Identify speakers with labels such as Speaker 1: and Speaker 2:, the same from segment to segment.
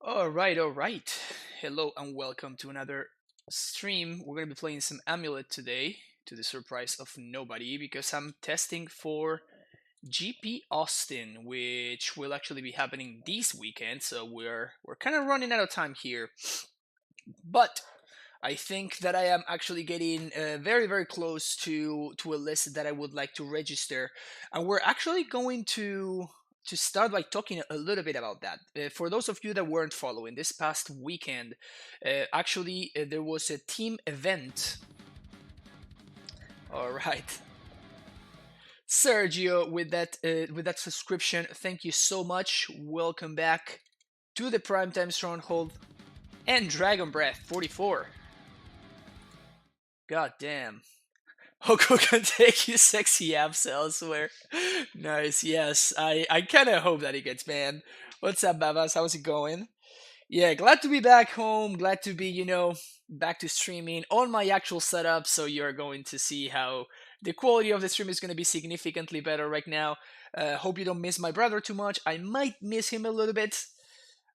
Speaker 1: All right, all right. Hello and welcome to another stream. We're going to be playing some Amulet today, to the surprise of nobody, because I'm testing for GP Austin, which will actually be happening this weekend. So we're kind of running out of time here, but I think that I am actually getting very very close to a list that I would like to register, and we're actually going to start by talking a little bit about that. For those of you that weren't following, this past weekend, there was a team event. All right, Sergio, with that subscription, thank you so much. Welcome back to the Primetime Stronghold and Dragon Breath 44. God damn. Hoko can take his sexy abs elsewhere. Nice, yes. I kind of hope that he gets banned. What's up, Babas? How's it going? Yeah, glad to be back home. Glad to be, back to streaming on my actual setup. So you're going to see how the quality of the stream is going to be significantly better right now. Hope you don't miss my brother too much. I might miss him a little bit.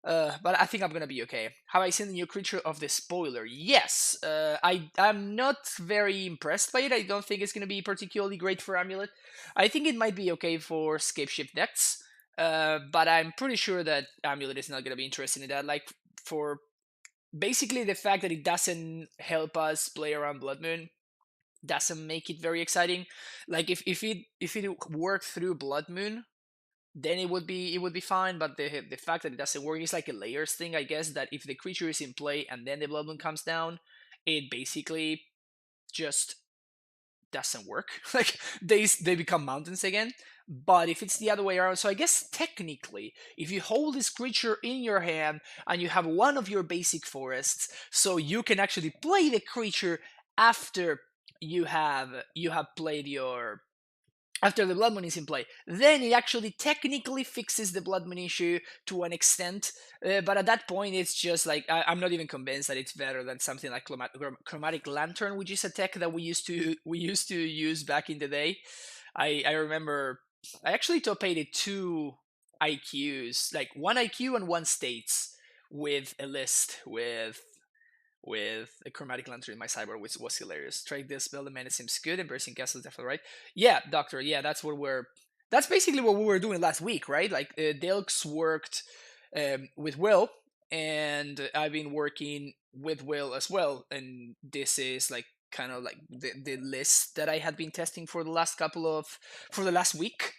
Speaker 1: But I think I'm gonna be okay. Have I seen the new creature of the spoiler? Yes. I'm not very impressed by it. I don't think it's gonna be particularly great for Amulet. I think it might be okay for Scapeshift decks. But I'm pretty sure that Amulet is not gonna be interested in that. Like for basically the fact that it doesn't help us play around Blood Moon doesn't make it very exciting. Like if it worked through Blood Moon, then it would be fine. But the fact that it doesn't work is like a layers thing, I guess. That if the creature is in play and then the Blood Moon comes down, it basically just doesn't work. Like they become mountains again. But if it's the other way around, so I guess technically, if you hold this creature in your hand and you have one of your basic forests, so you can actually play the creature after you have played your after the Blood Moon is in play, then it actually technically fixes the Blood Moon issue to an extent. But at that point, it's just like I'm not even convinced that it's better than something like Chromatic Lantern, which is a tech that we used to use back in the day. I remember I actually top aided two IQs, like one IQ and one states, with a list with a chromatic lantern in my cyber, which was hilarious. Trade this spell, the mana seems good. Embracing Castle is definitely right. Yeah, Doctor. Yeah, That's basically what we were doing last week, right? Like Dilks worked with Will, and I've been working with Will as well. And this is like kind of like the list that I had been testing for the last week.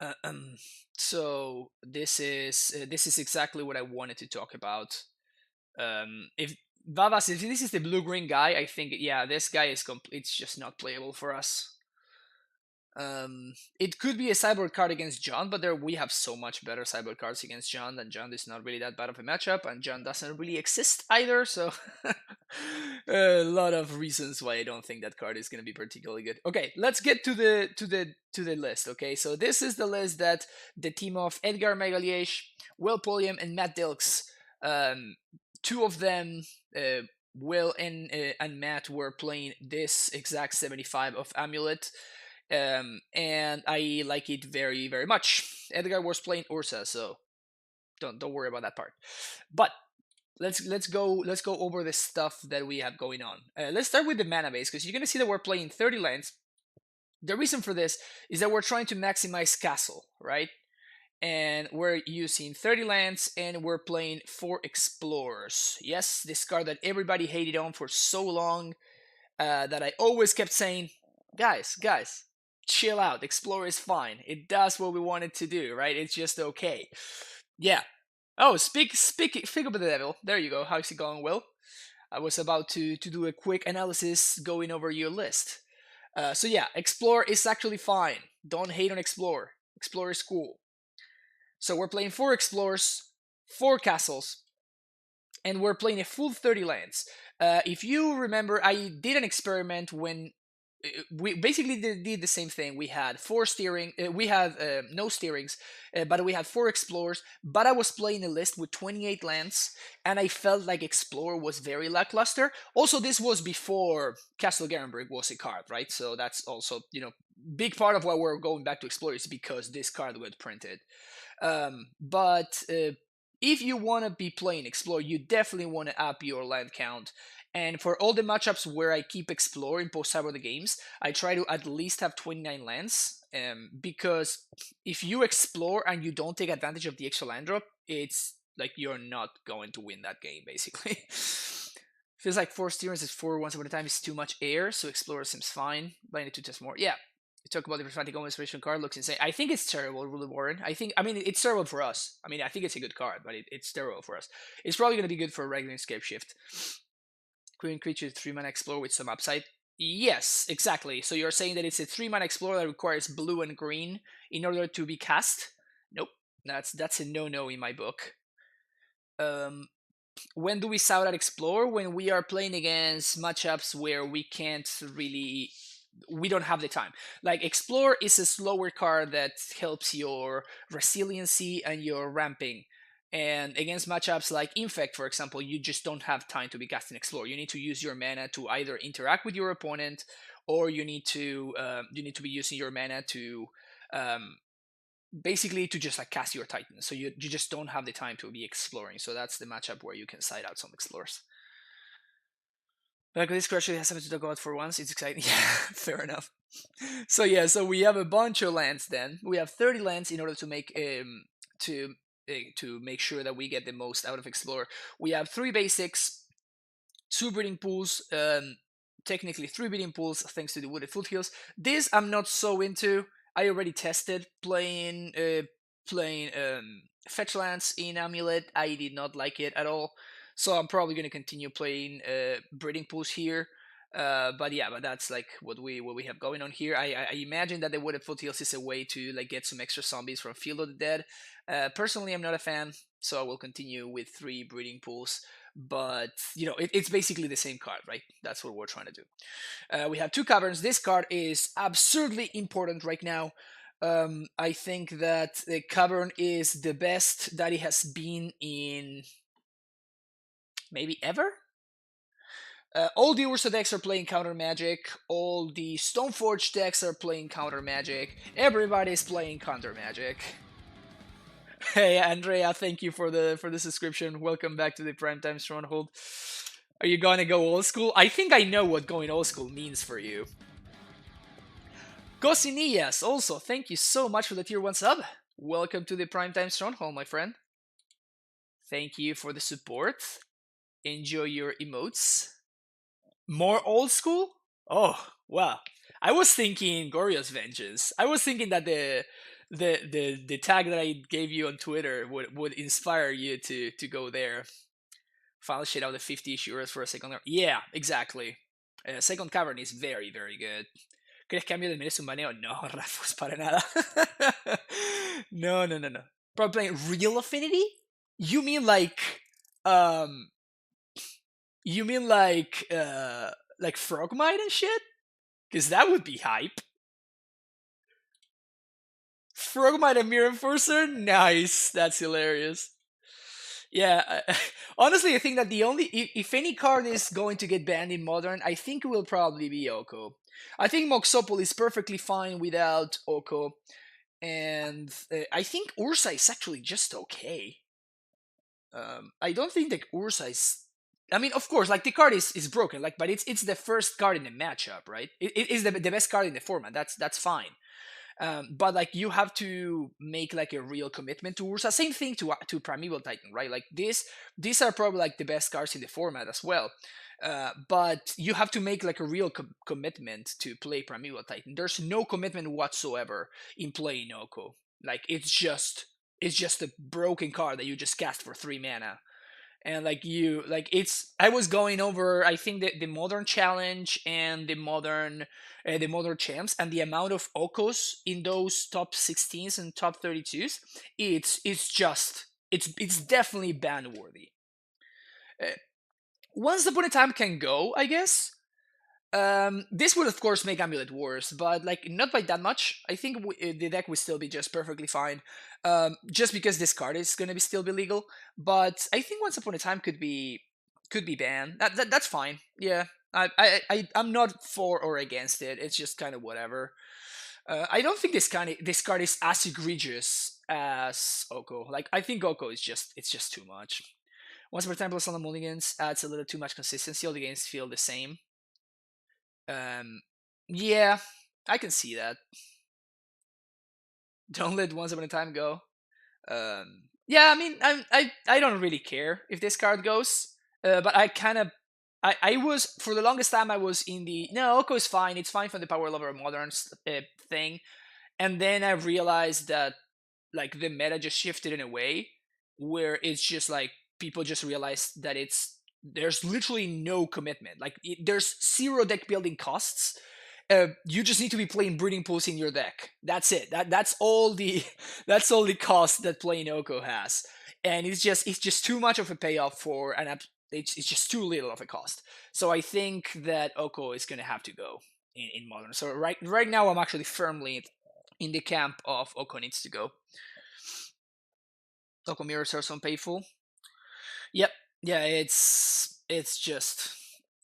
Speaker 1: Uh, um, so this is exactly what I wanted to talk about. If Vavas, if this is the blue green guy, I think yeah, this guy is it's just not playable for us. It could be a cyborg card against John, but there we have so much better cyborg cards against John that John is not really that bad of a matchup, and John doesn't really exist either. So a lot of reasons why I don't think that card is going to be particularly good. Okay, let's get to the list. Okay, so this is the list that the team of Edgar Megaliech, Will Pulliam, and Matt Dilks, two of them, Will and Matt, were playing this exact 75 of Amulet, and I like it very very much. Edgar was playing Urza, so don't worry about that part. But let's go over the stuff that we have going on. Let's start with the mana base, because you're gonna see that we're playing 30 lands. The reason for this is that we're trying to maximize castle, right? And we're using 30 lands and we're playing 4 explorers. Yes, this card that everybody hated on for so long, that I always kept saying, guys, chill out. Explorer is fine. It does what we want it to do, right? It's just okay. Yeah. Oh, speak of the devil. There you go. How's it going, Will? I was about to do a quick analysis going over your list. So yeah, Explorer is actually fine. Don't hate on Explorer. Explorer is cool. So we're playing 4 explorers, 4 castles, and we're playing a full 30 lands. If you remember, I did an experiment when we basically did the same thing. We had 4 steering, we had no steerings, but we had 4 explorers. But I was playing a list with 28 lands, and I felt like Explorer was very lackluster. Also, this was before Castle Garenberg was a card, right? So that's also big part of why we're going back to Explore is because this card was printed. But if you want to be playing Explore, you definitely want to up your land count. And for all the matchups where I keep Explore in post Cyber the games, I try to at least have 29 lands. Because if you explore and you don't take advantage of the extra land drop, it's like you're not going to win that game, basically. Feels like 4 steerers is 4 once upon a time is too much air, so Explorer seems fine, but I need to test more. Yeah, you talk about the Prismatic Golem Inspiration card, looks insane. I think it's terrible, Rule Warren. I mean, it's terrible for us. I mean, I think it's a good card, but it's terrible for us. It's probably going to be good for a regular Escape Shift. Green creature, 3-mana Explorer with some upside. Yes, exactly. So you're saying that it's a 3-mana Explorer that requires blue and green in order to be cast? Nope, that's a no-no in my book. When do we sound out Explore? When we are playing against matchups where we can't really, we don't have the time. Like Explore is a slower card that helps your resiliency and your ramping. And against matchups like Infect, for example, you just don't have time to be casting Explore. You need to use your mana to either interact with your opponent, or you need to be using your mana to basically to just like cast your Titan. So you just don't have the time to be exploring. So that's the matchup where you can side out some explorers. Like this actually has something to talk about for once. It's exciting. Yeah, fair enough. So yeah, so we have a bunch of lands. Then we have 30 lands in order to make to make sure that we get the most out of Explorer. We have 3 basics, 2 breeding pools, technically 3 breeding pools thanks to the wooded foothills. This I'm not so into. I already tested playing fetch lands in Amulet. I did not like it at all. So I'm probably going to continue playing breeding pools here. But yeah, but that's like what we have going on here. I imagine that the wooded foothills is a way to like get some extra zombies from Field of the Dead. Personally, I'm not a fan, so I will continue with 3 breeding pools. But you know, it's basically the same card, right? That's what we're trying to do. We have 2 caverns. This card is absurdly important right now. I think that the cavern is the best that it has been in maybe ever. All the Urza decks are playing counter magic. All the Stoneforge decks are playing counter magic. Everybody's playing counter magic. Hey Andrea, thank you for the subscription. Welcome back to the Primetime Stronghold. Are you gonna go old school? I think I know what going old school means for you. Gosinillas, also, thank you so much for the tier 1 sub. Welcome to the Primetime Stronghold, my friend. Thank you for the support. Enjoy your emotes. More old school? Oh, wow. I was thinking Goryo's Vengeance. I was thinking that the tag that I gave you on Twitter would inspire you to go there. Final shit out of 50 euros for a second. Yeah, exactly. Second Cavern is very, very good. ¿Crees que cambio de merece un baneo? No, Rafus, para nada. No. Probably playing Real Affinity? You mean like, um, you mean like Frogmite and shit? Because that would be hype. Frogmite and Mirror Enforcer? Nice. That's hilarious. Yeah, honestly, I think that the only if any card is going to get banned in Modern, I think it will probably be Oko. I think Moxopol is perfectly fine without Oko, and I think Urza is actually just okay. I don't think that Urza is. I mean, of course, like the card is broken, like, but it's the first card in the matchup, right? It is the best card in the format. That's fine. But like you have to make like a real commitment to Urza. Same thing to Primeval Titan, right? Like these are probably like the best cards in the format as well. But you have to make like a real commitment to play Primeval Titan. There's no commitment whatsoever in playing Oko. Like it's just a broken card that you just cast for 3 mana. And like it's I was going over I think the modern challenge and the modern champs, and the amount of Okos in those top 16s and top 32s, it's definitely ban worthy. Once Upon a Time can go, I guess. This would of course make Amulet worse, but like not by that much. I think the deck would still be just perfectly fine, just because this card is gonna be still be legal. But I think Once Upon a Time could be banned. That's fine. Yeah, I'm not for or against it. It's just kind of whatever. I don't think this card is as egregious as Oko. Like I think Oko is just too much. Once per time plus on the mulligans adds a little too much consistency. All the games feel the same. Um, yeah, I can see that. Don't let once upon a time go. Yeah, I mean, I don't really care if this card goes, but I kind of I was for the longest time I was in the no Oko is fine. It's fine for the Power Lover Modern thing, and then I realized that like the meta just shifted in a way where it's just like people just realize that there's literally no commitment. Like there's zero deck building costs. You just need to be playing breeding pools in your deck. That's it. That's all the that's all the cost that playing Oko has, and it's just too much of a payoff for an it's just too little of a cost. So I think that Oko is gonna have to go in modern. So right now I'm actually firmly in the camp of Oko needs to go. Oko mirrors are so painful. Yep. Yeah, it's just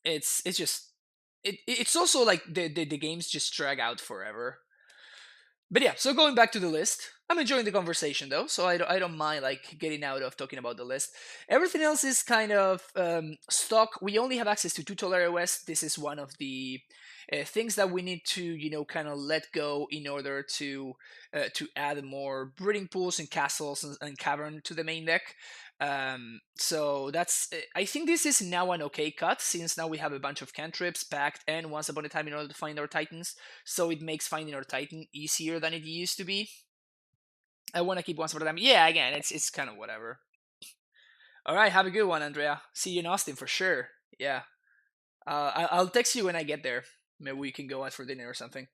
Speaker 1: it's also like the games just drag out forever. But yeah, so going back to the list, I'm enjoying the conversation though, so I don't mind like getting out of talking about the list. Everything else is kind of stock. We only have access to two Tolera West. This is one of the things that we need to kind of let go in order to add more breeding pools and castles and cavern to the main deck. So that's I think this is now an okay cut since now we have a bunch of cantrips packed and once upon a time in order to find our titans, so it makes finding our titan easier than it used to be. I want to keep once upon a time. Yeah, again, it's kind of whatever. All right, have a good one, Andrea. See you in Austin for sure. Yeah, I'll text you when I get there. Maybe we can go out for dinner or something.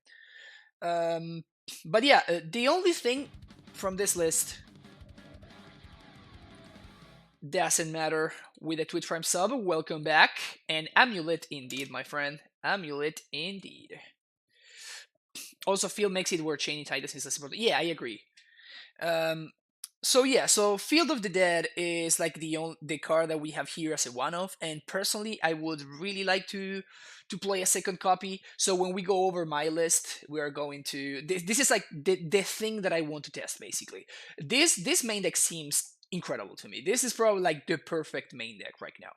Speaker 1: Um, but yeah, the only thing from this list doesn't matter with a Twitch Prime sub. Welcome back. And amuLIT indeed, my friend. amuLIT indeed. Also, Field makes it where chaining Titus is less important. Yeah, I agree. So yeah, so Field of the Dead is like the card that we have here as a one-off, and personally, I would really like to play a second copy. So when we go over my list, we are going to this is like the thing that I want to test basically. This main deck seems incredible to me. This is probably like the perfect main deck right now.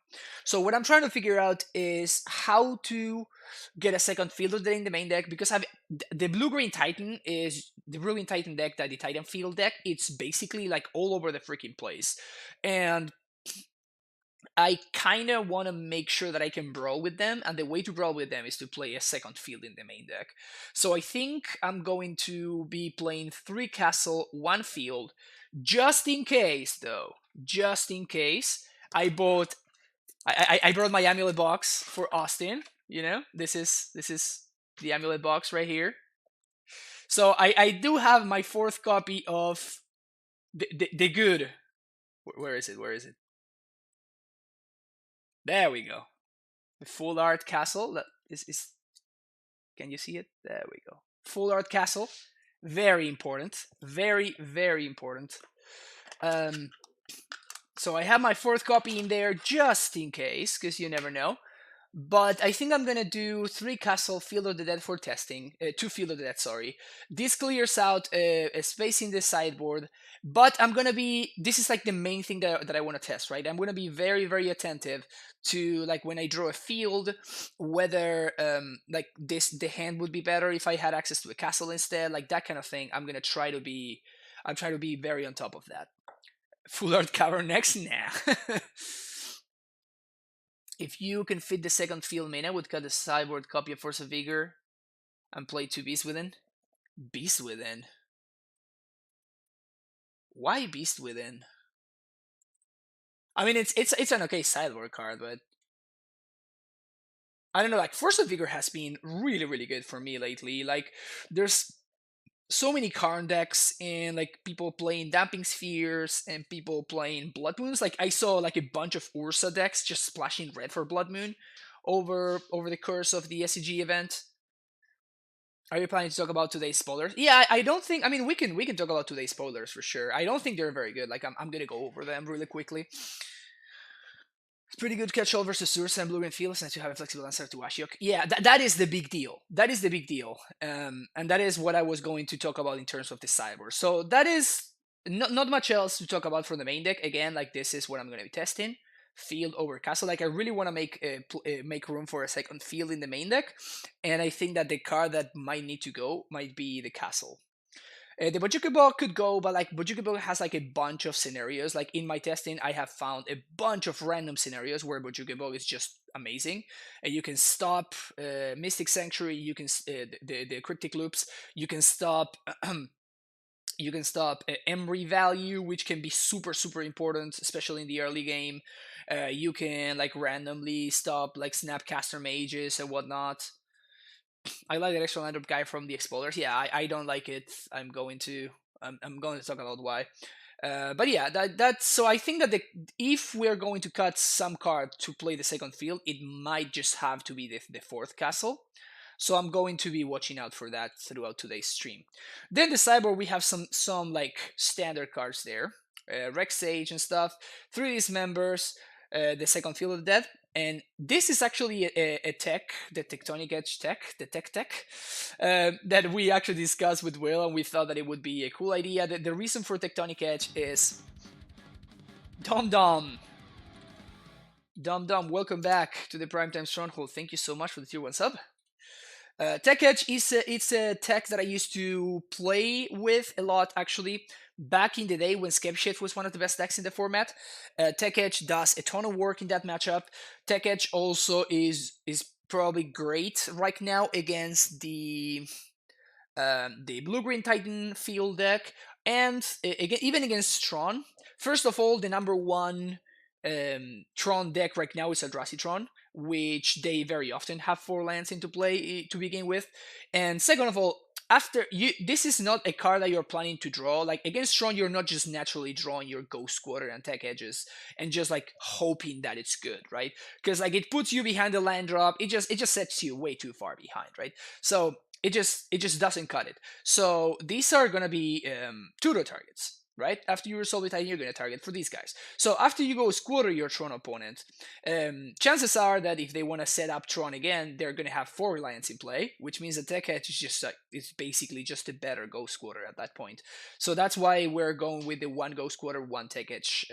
Speaker 1: So what I'm trying to figure out is how to get a second Field of the Dead in the main deck because the blue-green Titan is the blue-green Titan deck that the Titan Field deck. It's basically like all over the freaking place, and I kind of want to make sure that I can brawl with them, and the way to brawl with them is to play a second field in the main deck. So I think I'm going to be playing 3 castle, 1 field, just in case, though. Just in case, I bought I brought my amulet box for Austin. This is the amulet box right here. So I do have my 4th copy of the good. Where is it? Where is it? There we go. The full art castle. That is. Can you see it? There we go. Full art castle. Very important. Very, very important. So I have my 4th copy in there just in case, because you never know. But I think I'm gonna do 3 castle Field of the Dead for testing. 2 Field of the Dead, sorry. This clears out a space in the sideboard. But I'm gonna be. This is like the main thing that I want to test, right? I'm gonna be very, very attentive to like when I draw a field, whether like the hand would be better if I had access to a castle instead, like that kind of thing. I'm trying to be very on top of that. Full art cover next, nah. If you can fit the second field main, I would cut the sideboard copy of Force of Vigor and play 2 Beast Within. Beast Within? Why Beast Within? I mean, it's an okay sideboard card, but I don't know. Like Force of Vigor has been really, really good for me lately. Like, there's so many Karn decks and like people playing Damping Spheres and people playing Blood Moons. Like I saw like a bunch of Urza decks just splashing red for Blood Moon over the course of the SCG event. Are you planning to talk about today's spoilers? Yeah, I don't think. I mean, we can talk about today's spoilers for sure. I don't think they're very good. Like I'm gonna go over them really quickly. It's pretty good catch-all versus Urza and Blue-Green Fields, and to have a flexible answer to Ashiok. Yeah, that is the big deal. That is the big deal. And that is what I was going to talk about in terms of the cyber. So that is not much else to talk about from the main deck. Again, like this is what I'm going to be testing. Field over castle. Like I really want to make room for a second field in the main deck, and I think that the card that might need to go might be the castle. The Bojuki could go, but like Bojuki has like a bunch of scenarios. Like in my testing, I have found a bunch of random scenarios where Bojuki is just amazing. And you can stop Mystic Sanctuary, you can the Cryptic Loops, you can stop you can stop Emery value, which can be super important, especially in the early game. You can like randomly stop like Snapcaster Mages and whatnot. I like that extra lineup guy from the Explorers. Yeah, I don't like it. I'm going to talk about why. But yeah, that's so I think that if we're going to cut some card to play the second field, it might just have to be the fourth castle. So I'm going to be watching out for that throughout today's stream. Then the sideboard, we have some like standard cards there, Rex Sage and stuff. 3 Dismembers, the second field of death. And this is actually a tech, the Tectonic Edge tech, the tech, that we actually discussed with Will, and we thought that it would be a cool idea. The reason for Tectonic Edge is Dom Dom. Dom Dom, welcome back to the Primetime Stronghold. Thank you so much for the tier 1 sub. Tech Edge it's a tech that I used to play with a lot, actually. Back in the day when Skepshift was one of the best decks in the format, Tech Edge does a ton of work in that matchup. Tech Edge also is probably great right now against the Blue-Green Titan field deck, and even against Tron. First of all, the number one Tron deck right now is Eldrazi Tron, which they very often have 4 lands into play to begin with. And second of all, after this is not a card that you're planning to draw. Like against Tron, you're not just naturally drawing your Ghost Quarter and Tech Edges and just like hoping that it's good, right? Because like it puts you behind the land drop. It just sets you way too far behind, right? So it just doesn't cut it. So these are gonna be tutor targets, right? After you resolve it, you're gonna target for these guys. So after you go squatter your Tron opponent, chances are that if they want to set up Tron again, they're gonna have 4 Reliance in play, which means the Tech Edge is just like it's basically just a better Ghost Quarter at that point. So that's why we're going with the 1 Ghost Quarter, 1 Tech Edge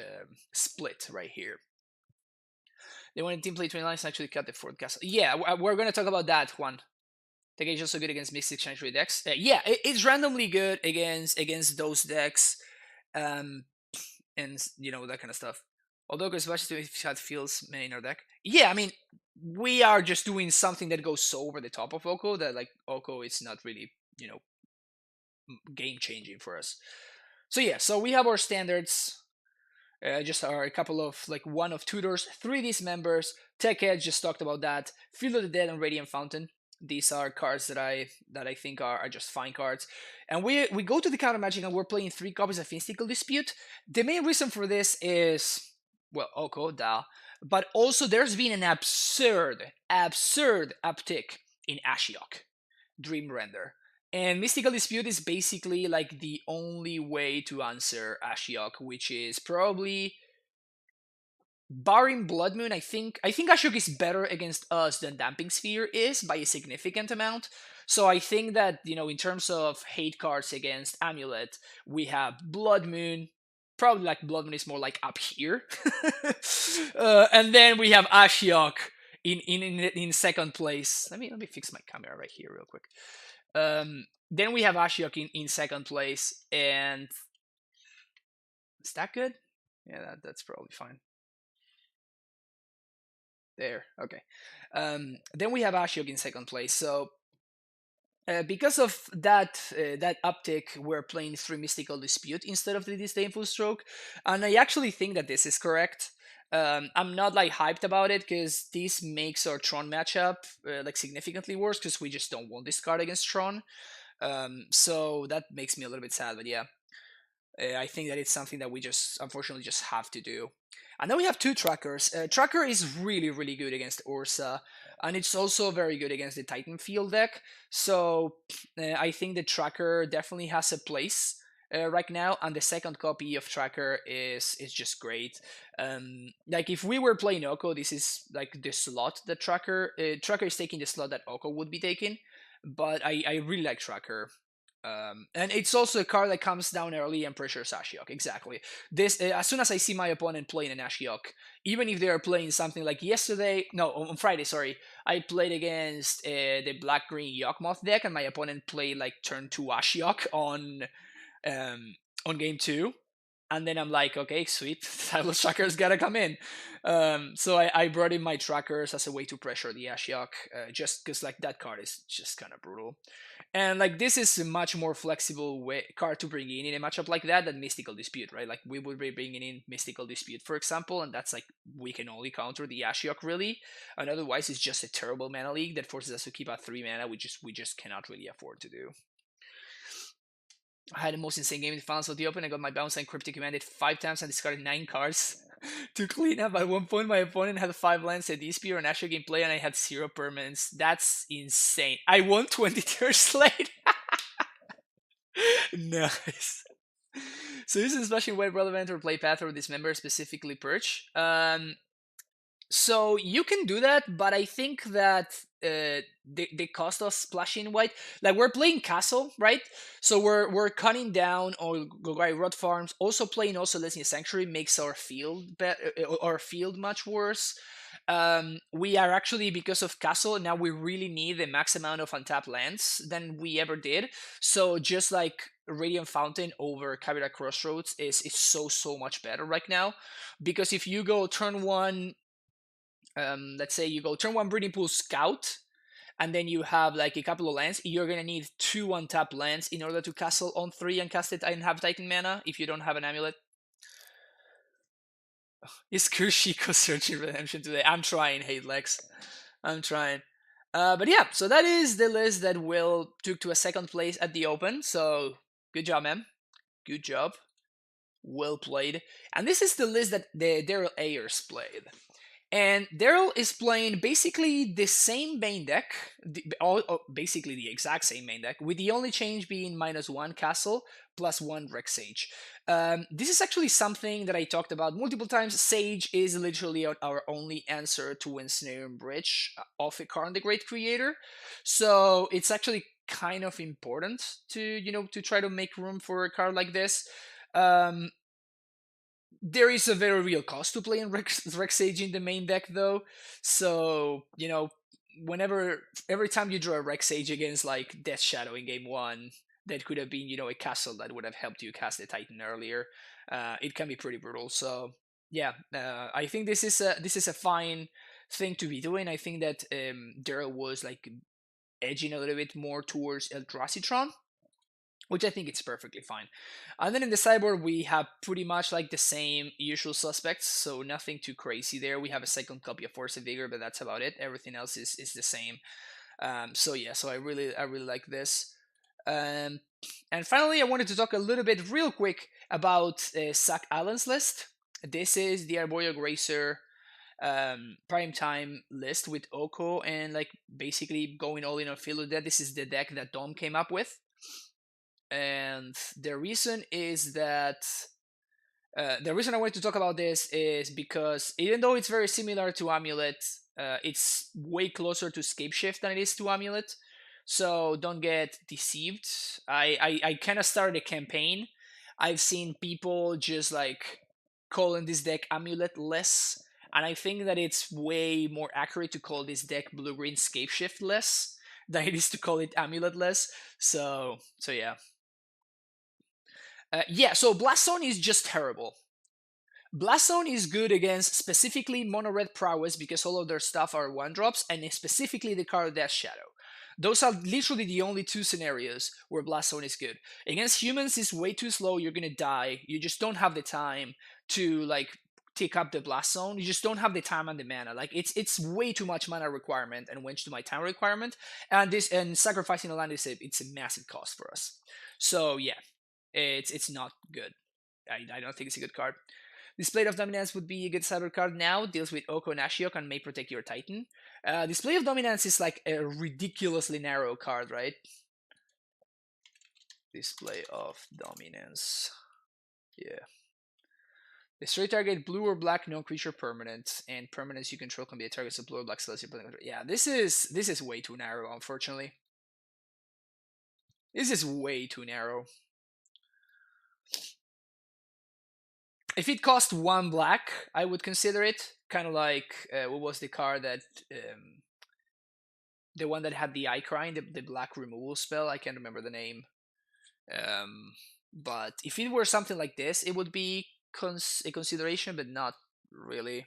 Speaker 1: split right here. They want to team play 20 lines and actually cut the 4th castle. Yeah, we're gonna talk about that one. Tech Edge is also good against Mystic Sanctuary decks. Yeah, it's randomly good against those decks. And you know that kind of stuff. Although especially if it feels main or deck. Yeah, I mean we are just doing something that goes so over the top of Oko that like Oko is not really game changing for us. So yeah, so we have our standards. Just are a couple of like 1 of tutors, 3 Dismembers, Tech Edge, just talked about that. Field of the Dead and Radiant Fountain. These are cards that I think are just fine cards. And we go to the counter magic and we're playing 3 copies of Mystical Dispute. The main reason for this is, well, Oko, duh. But also there's been an absurd uptick in Ashiok, Dream Render. And Mystical Dispute is basically like the only way to answer Ashiok, which is probably barring Blood Moon. I think Ashiok is better against us than Damping Sphere is by a significant amount. So I think that, in terms of hate cards against Amulet, we have Blood Moon. Probably like Blood Moon is more like up here. And then we have Ashiok in second place. Let me fix my camera right here real quick. Then we have Ashiok in second place, and is that good? Yeah, that's probably fine. There, okay. Then we have Ashiok in second place. So because of that uptick, we're playing 3 Mystical Dispute instead of the Disdainful Stroke, and I actually think that this is correct. I'm not like hyped about it because this makes our Tron matchup like significantly worse because we just don't want this card against Tron. So that makes me a little bit sad, but yeah, I think that it's something that we just unfortunately just have to do. And then we have 2 trackers. Tracker is really good against Urza, and it's also very good against the Titan field deck. So I think the tracker definitely has a place. right now, and the second copy of Tracker is just great. Like if we were playing Oko, this is like the slot that Tracker is taking the slot that Oko would be taking, but I really like Tracker. And it's also a card that comes down early and pressures Ashiok. Exactly. This as soon as I see my opponent playing an Ashiok, even if they are playing something like yesterday, no, on Friday, sorry, I played against the black green Yawgmoth deck, and my opponent played like turn two Ashiok um, on game two, and then I'm like, okay, sweet, Silas Tracker's gotta come in. So I brought in my trackers as a way to pressure the Ashiok, just because like that card is just kind of brutal. And like this is a much more flexible card to bring in a matchup like that than Mystical Dispute, right? Like we would be bringing in Mystical Dispute, for example, and that's like we can only counter the Ashiok really, and otherwise it's just a terrible mana league that forces us to keep at 3 mana, which we just cannot really afford to do. I had the most insane game in the finals of the Open. I got my bounce and cryptic commanded 5 times and discarded 9 cards to clean up. At one point, my opponent had 5 lands, a D-Spear, and Asher gameplay, and I had 0 permanents. That's insane. I won 20 turns late. Nice. So this is especially when relevant or play path or dismember, specifically Perch. So you can do that, but I think that they cost us splashing white. Like we're playing castle, right? So we're cutting down or Gogai Rod farms. Also playing also Lesson Sanctuary makes our field much worse. We are actually, because of castle, now we really need the max amount of untapped lands than we ever did. So just like Radiant Fountain over Caveira Crossroads is so much better right now, because if you go turn one, let's say you go turn one Breeding Pool Scout, and then you have like a couple of lands, you're gonna need 2 untapped lands in order to castle on 3 and cast it and have Titan mana if you don't have an amulet. Is Kurshiko searching redemption today? I'm trying, Hate Lex. I'm trying. But yeah, so that is the list that Will took to a second place at the Open. So good job, man. Good job. Well played. And this is the list that the Daryl Ayers played. And Daryl is playing basically the same main deck, basically the exact same main deck, with the only change being -1 castle plus 1 Rex Sage. This is actually something that I talked about multiple times. Sage is literally our only answer to Ensnare and Bridge of a Karn the Great Creator. So it's actually kind of important to try to make room for a card like this. There is a very real cost to playing Rex Sage in the main deck, though. So, every time you draw a Rex Sage against like Death Shadow in game one, that could have been, a castle that would have helped you cast the Titan earlier. It can be pretty brutal. So, yeah, I think this is a fine thing to be doing. I think that Daryl was like edging a little bit more towards Eldrasitron, which I think it's perfectly fine. And then in the sideboard, we have pretty much like the same usual suspects, so nothing too crazy there. We have a second copy of Force of Vigor, but that's about it. Everything else is the same. So yeah, so I really like this. And finally, I wanted to talk a little bit real quick about Sack Allen's list. This is the Arboreal Gracer prime time list with Oko and like basically going all in on Field Dead. This is the deck that Dom came up with. And the reason is that the reason I wanted to talk about this is because even though it's very similar to Amulet, it's way closer to Scapeshift than it is to Amulet. So don't get deceived. I kind of started a campaign. I've seen people just like calling this deck Amulet-less, and I think that it's way more accurate to call this deck Blue-Green Scapeshift-less than it is to call it Amulet-less. So yeah. So Blast Zone is just terrible. Blast Zone is good against specifically Mono Red Prowess because all of their stuff are 1-drops, and specifically the card Death Shadow. Those are literally the only 2 scenarios where Blast Zone is good. Against humans, it's way too slow, you're gonna die. You just don't have the time to like take up the Blast Zone. You just don't have the time and the mana. Like it's way too much mana requirement and went to my time requirement. And sacrificing a land it's a massive cost for us. So yeah. It's not good. I don't think it's a good card. Display of Dominance would be a good cyber card now. Deals with Oko and Ashiok and may protect your Titan. Display of Dominance is like a ridiculously narrow card, right? Display of dominance. Yeah. The straight target blue or black non-creature permanent, and permanents you control can be a target of blue or black celestial. Yeah, this is way too narrow, unfortunately. This is way too narrow. If it cost 1 black, I would consider it. Kind of like what was the card that the one that had the Icrine, the black removal spell. I can't remember the name. But if it were something like this, it would be a consideration, but not really.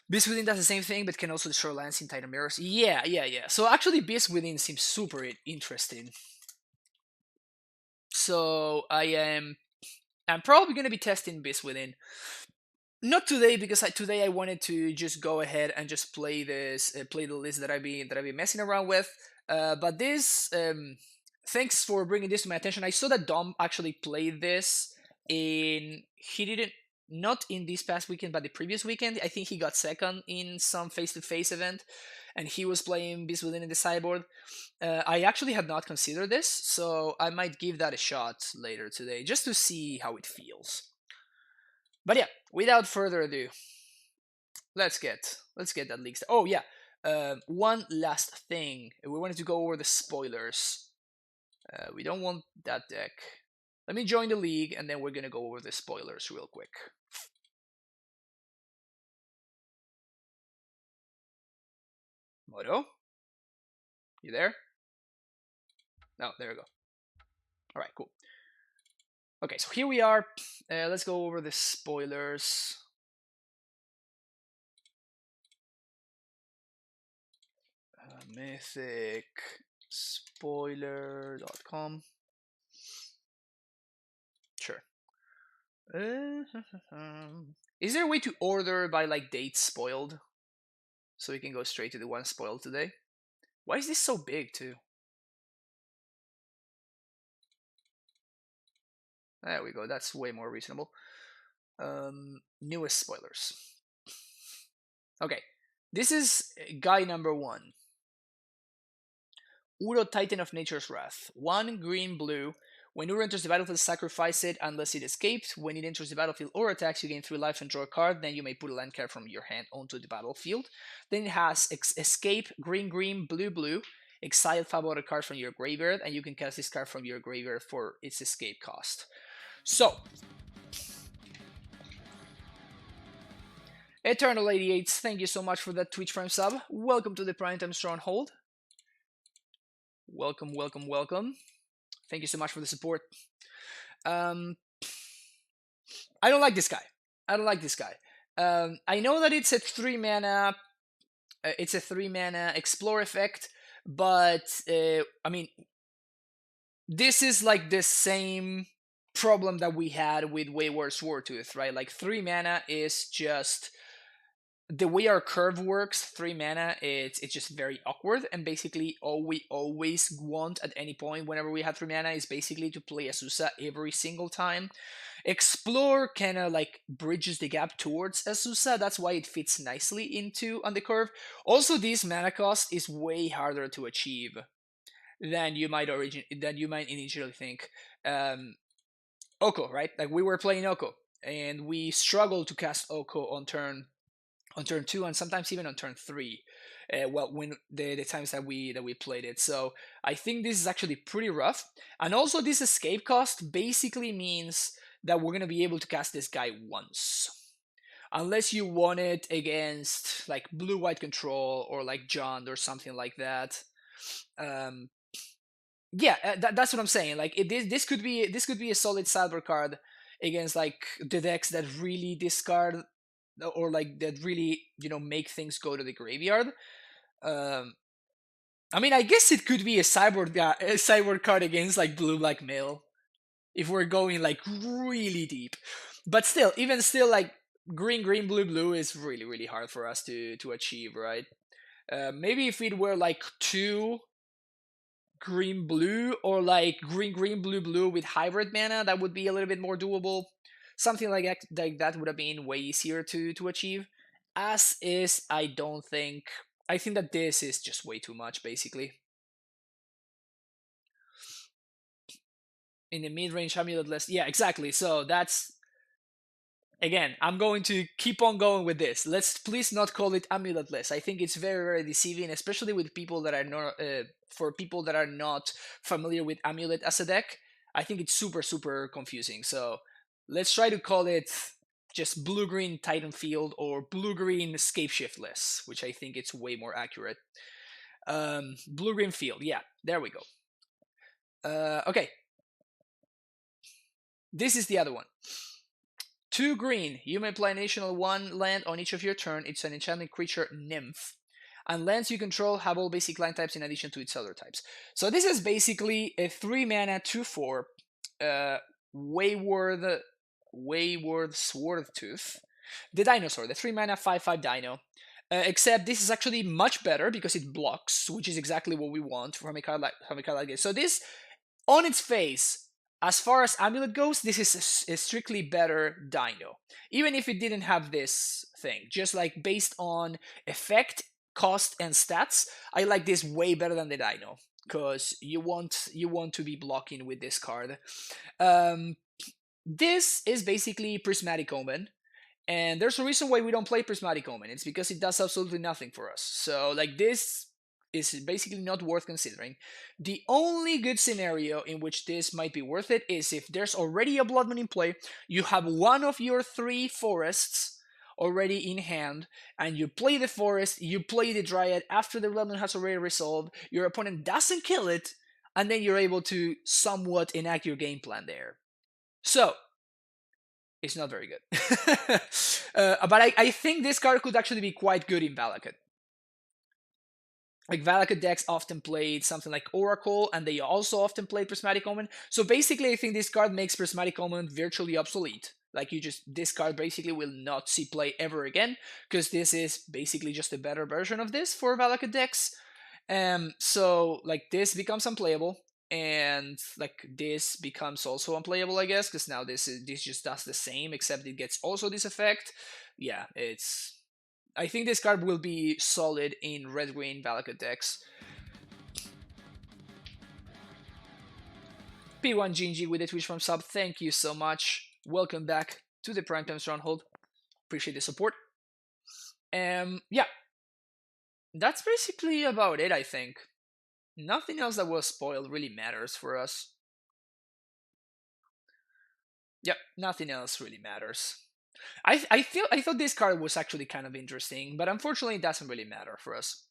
Speaker 1: Beast Within does the same thing, but can also destroy lands in Titan Mirrors. Yeah. So actually, Beast Within seems super interesting. So I'm probably gonna be testing Beast Within. Not today because today I wanted to just go ahead and just play this, play the list that I've been messing around with. But this, thanks for bringing this to my attention. I saw that Dom actually played this he didn't, not in this past weekend, but the previous weekend. I think he got second in some face-to-face event, and he was playing Beast Within in the sideboard. I actually had not considered this, so I might give that a shot later today just to see how it feels. But yeah, without further ado, let's get that leaked. Oh yeah, one last thing. We wanted to go over the spoilers. We don't want that deck. Let me join the league, and then we're gonna go over the spoilers real quick. Moto, you there? No, there we go. All right, cool. Okay, so here we are. Let's go over the spoilers. Mythicspoiler.com. Sure. Is there a way to order by like dates spoiled? So we can go straight to the one spoiled today? Why is this so big too? There we go, that's way more reasonable. Newest spoilers. Okay, this is guy number 1. Uro, Titan of Nature's Wrath. 1 green blue. When Uro enters the battlefield, sacrifice it unless it escaped. When it enters the battlefield or attacks, you gain 3 life and draw a card. Then you may put a land card from your hand onto the battlefield. Then it has escape, green, blue. Exile 5 other cards from your graveyard, and you can cast this card from your graveyard for its escape cost. So, Eternal 88, thank you so much for that Twitch Prime sub. Welcome to the Primetime Stronghold. Welcome. Thank you so much for the support. I don't like this guy. I know that it's a 3 mana. It's a 3 mana explore effect, but I mean, this is like the same problem that we had with Wayward Swartooth, right? Like 3 mana is just the way our curve works. 3 mana, it's just very awkward, and basically all we always want at any point whenever we have 3 mana is basically to play Azusa every single time. Explore kind of like bridges the gap towards Azusa. That's why it fits nicely into on the curve. Also, this mana cost is way harder to achieve than you might initially think. Oko, right? Like we were playing Oko, and we struggled to cast Oko on turn 2, and sometimes even on turn 3. Well, when the times that we played it. So I think this is actually pretty rough. And also, this escape cost basically means that we're gonna be able to cast this guy once, unless you want it against like blue-white control or like Jund or something like that. Yeah, that's what I'm saying. Like this could be a solid sideboard card against like the decks that really discard, or like that really make things go to the graveyard. I mean, I guess it could be a sideboard card against like blue-black mill if we're going like really deep. But still, even still, like green, blue is really hard for us to achieve, right? Maybe if it were like 2 green blue, or like green blue with hybrid mana, that would be a little bit more doable. Something like that would have been way easier to achieve. As is, I think that this is just way too much, basically. in the mid-range amulet list. Yeah, exactly. So that's, again, I'm going to keep on going with this. Let's please not call it amulet list. I think it's very, very deceiving, especially with people that are not, for people that are not familiar with amulet as a deck. I think it's super, super confusing. So let's try to call it just blue-green Titan Field or blue-green Scape Shift list, which I think it's way more accurate. Blue-green Field. Yeah, there we go. Okay. This is the other one. 2 green, you may play an additional 1 land on each of your turn. It's an enchantment creature, Nymph. And lands you control have all basic land types in addition to its other types. So this is basically a 3 mana 2/4 Wayward Swarthtooth. The dinosaur, the 3 mana 5/5 dino. Except this is actually much better because it blocks, which is exactly what we want from a card like this. So this, on its face, as far as Amulet goes, this is a strictly better dino. Even if it didn't have this thing, just like based on effect, cost, and stats, I like this way better than the dino because you want to be blocking with this card. This is basically Prismatic Omen. And there's a reason why we don't play Prismatic Omen. It's because it does absolutely nothing for us. So, like, this is basically not worth considering. The only good scenario in which this might be worth it is if there's already a Blood Moon in play, you have one of your 3 forests already in hand, and you play the forest, you play the Dryad after the Blood Moon has already resolved, your opponent doesn't kill it, and then you're able to somewhat enact your game plan there. So, it's not very good. But I think this card could actually be quite good in Valakut. Like, Valakut decks often played something like Oracle, and they also often played Prismatic Omen. So basically, I think this card makes Prismatic Omen virtually obsolete. Like, this card basically will not see play ever again, because this is basically just a better version of this for Valakut decks. So, like, this becomes unplayable, and like this becomes also unplayable, I guess, because now this just does the same, except it gets also this effect. Yeah, I think this card will be solid in red-green Valakut decks. P1 Gingy with the Twitch from sub, thank you so much. Welcome back to the Primetime Stronghold. Appreciate the support. Yeah, that's basically about it, I think. Nothing else that was spoiled really matters for us. Yep, nothing else really matters. I thought this card was actually kind of interesting, but unfortunately it doesn't really matter for us.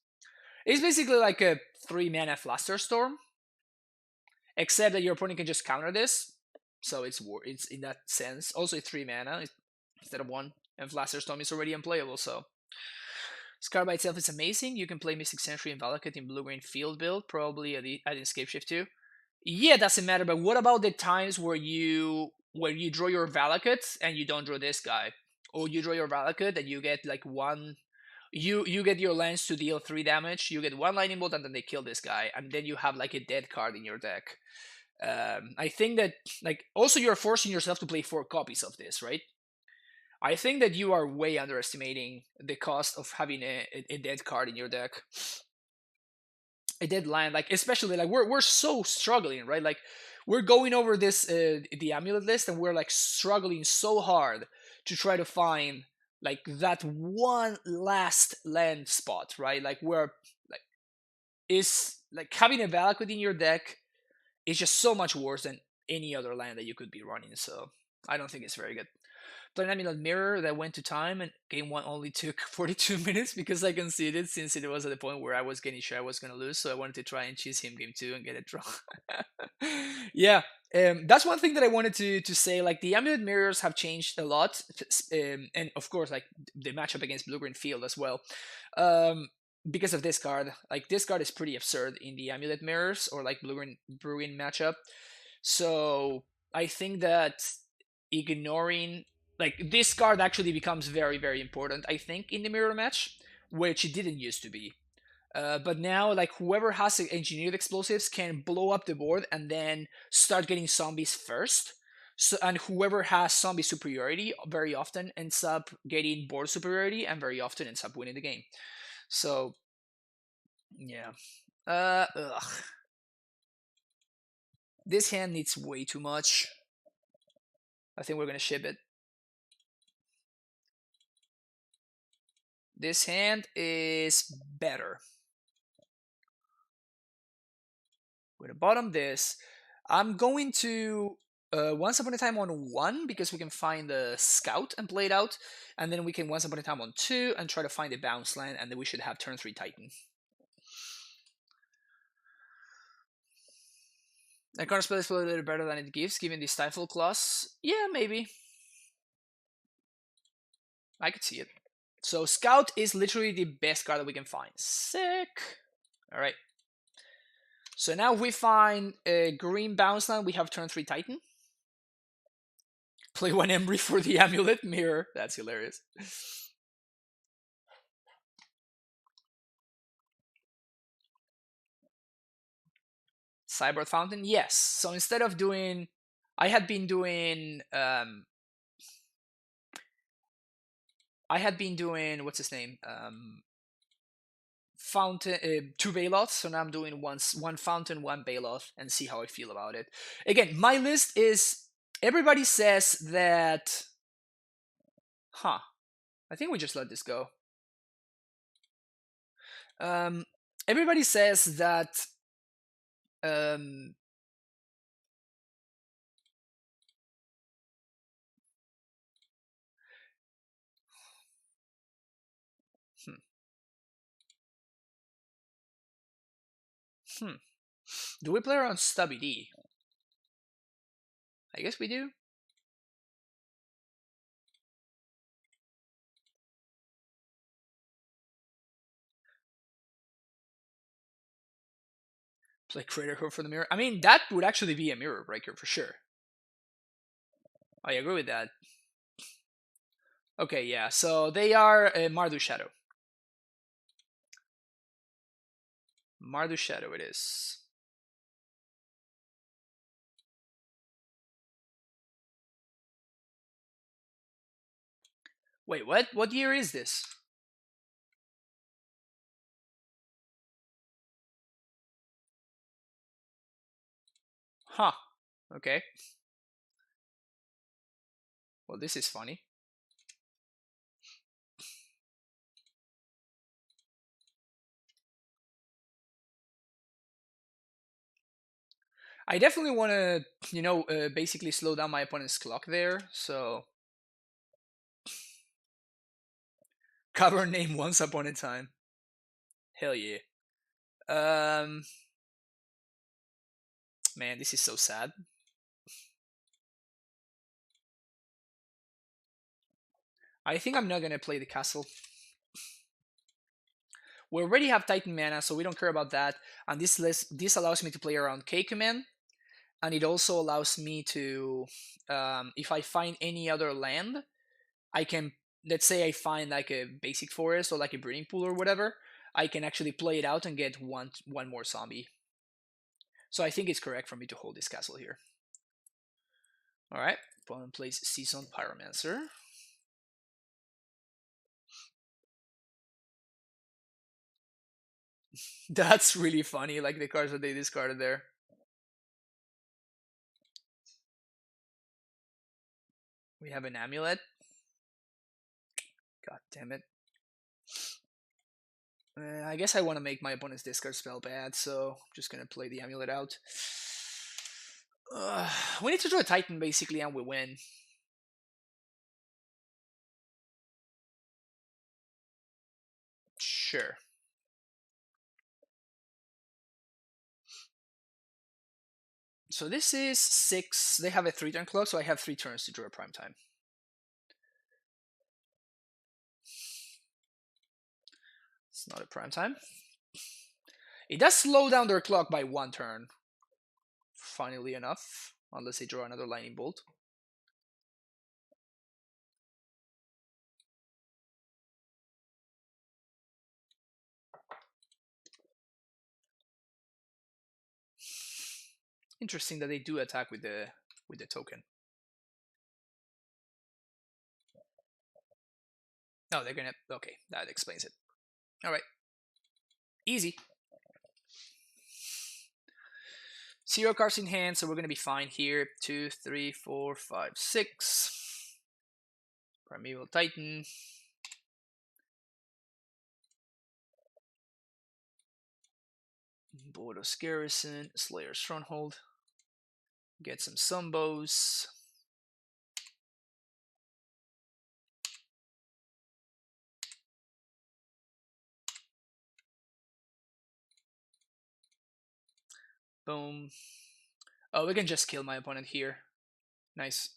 Speaker 1: It's basically like a 3 mana Flusterstorm, except that your opponent can just counter this, so it's in that sense. Also, it's 3 mana instead of 1, and Flusterstorm is already unplayable. So this card by itself is amazing. You can play Mystic Sentry and Valakut in blue-green field build, probably at Escape Shift too. Yeah, it doesn't matter. But what about the times where you draw your Valakut and you don't draw this guy, or you draw your Valakut and you get like one, you get your lands to deal 3 damage. You get 1 lightning bolt and then they kill this guy, and then you have like a dead card in your deck. I think that, like, also you're forcing yourself to play 4 copies of this, right? I think that you are way underestimating the cost of having a dead card in your deck. A dead land, like, especially like we're so struggling, right? Like, we're going over this the amulet list, and we're like struggling so hard to try to find like that one last land spot, right? Like, we're like, is like having a Valakut in your deck is just so much worse than any other land that you could be running. So I don't think it's very good. Playing Amulet Mirror that went to time, and game 1 only took 42 minutes because I conceded, since it was at the point where I was getting sure I was going to lose, so I wanted to try and cheese him game 2 and get a draw. Yeah, that's one thing that I wanted to say. Like, the Amulet Mirrors have changed a lot, and of course, like, the matchup against Blue-Green Field as well. Because of this card. Like, this card is pretty absurd in the Amulet Mirrors, or like Blue-Green matchup. So I think that ignoring, like, this card actually becomes very, very important, I think, in the mirror match, which it didn't used to be. But now, like, whoever has engineered explosives can blow up the board and then start getting zombies first. So, and whoever has zombie superiority very often ends up getting board superiority, and very often ends up winning the game. So, yeah. Ugh. This hand needs way too much. I think we're gonna ship it. This hand is better. We're gonna bottom this. I'm going to Once Upon a Time on 1 because we can find the scout and play it out, and then we can Once Upon a Time on 2 and try to find the bounce land, and then we should have turn 3 Titan. The card spell is a little better than it gives, given the Stifle clause. Yeah, maybe. I could see it. So Scout is literally the best card that we can find. Sick. Alright. So now we find a green bounce land. We have turn 3 Titan. Play 1 Embry for the Amulet Mirror. That's hilarious. Cyber Fountain? Yes. So instead of doing... I had been doing... what's his name? Fountain, 2 Bailoffs. So now I'm doing one Fountain, 1 Bailoff, and see how I feel about it. Again, my list is... Everybody says that... Huh. I think we just let this go. Everybody says that... Do we play around Stubby D? I guess we do. Play Crater Hook for the mirror. I mean, that would actually be a mirror breaker for sure. I agree with that. Okay, yeah. So they are Mardu Shadow. Mardu Shadow it is. Wait, what? What year is this? Huh. Okay. Well, this is funny. I definitely want to, basically slow down my opponent's clock there, so... Cover name Once Upon a Time. Hell yeah. Man, this is so sad. I think I'm not gonna play the castle. We already have Titan mana, so we don't care about that. And this allows me to play around K command, and it also allows me to, if I find any other land, I can, let's say I find like a basic forest or like a breeding pool or whatever, I can actually play it out and get one more zombie. So I think it's correct for me to hold this castle here. Alright, opponent plays Seasoned Pyromancer. That's really funny, like the cards that they discarded there. We have an Amulet. God damn it. I guess I want to make my opponent's discard spell bad, so I'm just gonna play the Amulet out. We need to draw a Titan basically, and we win. Sure. So this is 6. They have a 3-turn clock, so I have 3 turns to draw a prime time. It's not a prime time. It does slow down their clock by 1 turn. Funnily enough, unless they draw another lightning bolt. Interesting that they do attack with the token. No, they're gonna... Okay, that explains it. Alright. Easy. 0 cards in hand, so we're gonna be fine here. 2, 3, 4, 5, 6. Primeval Titan. Bordos Garrison, Slayer Stronghold. Get some Sumbos. Boom. Oh, we can just kill my opponent here. Nice.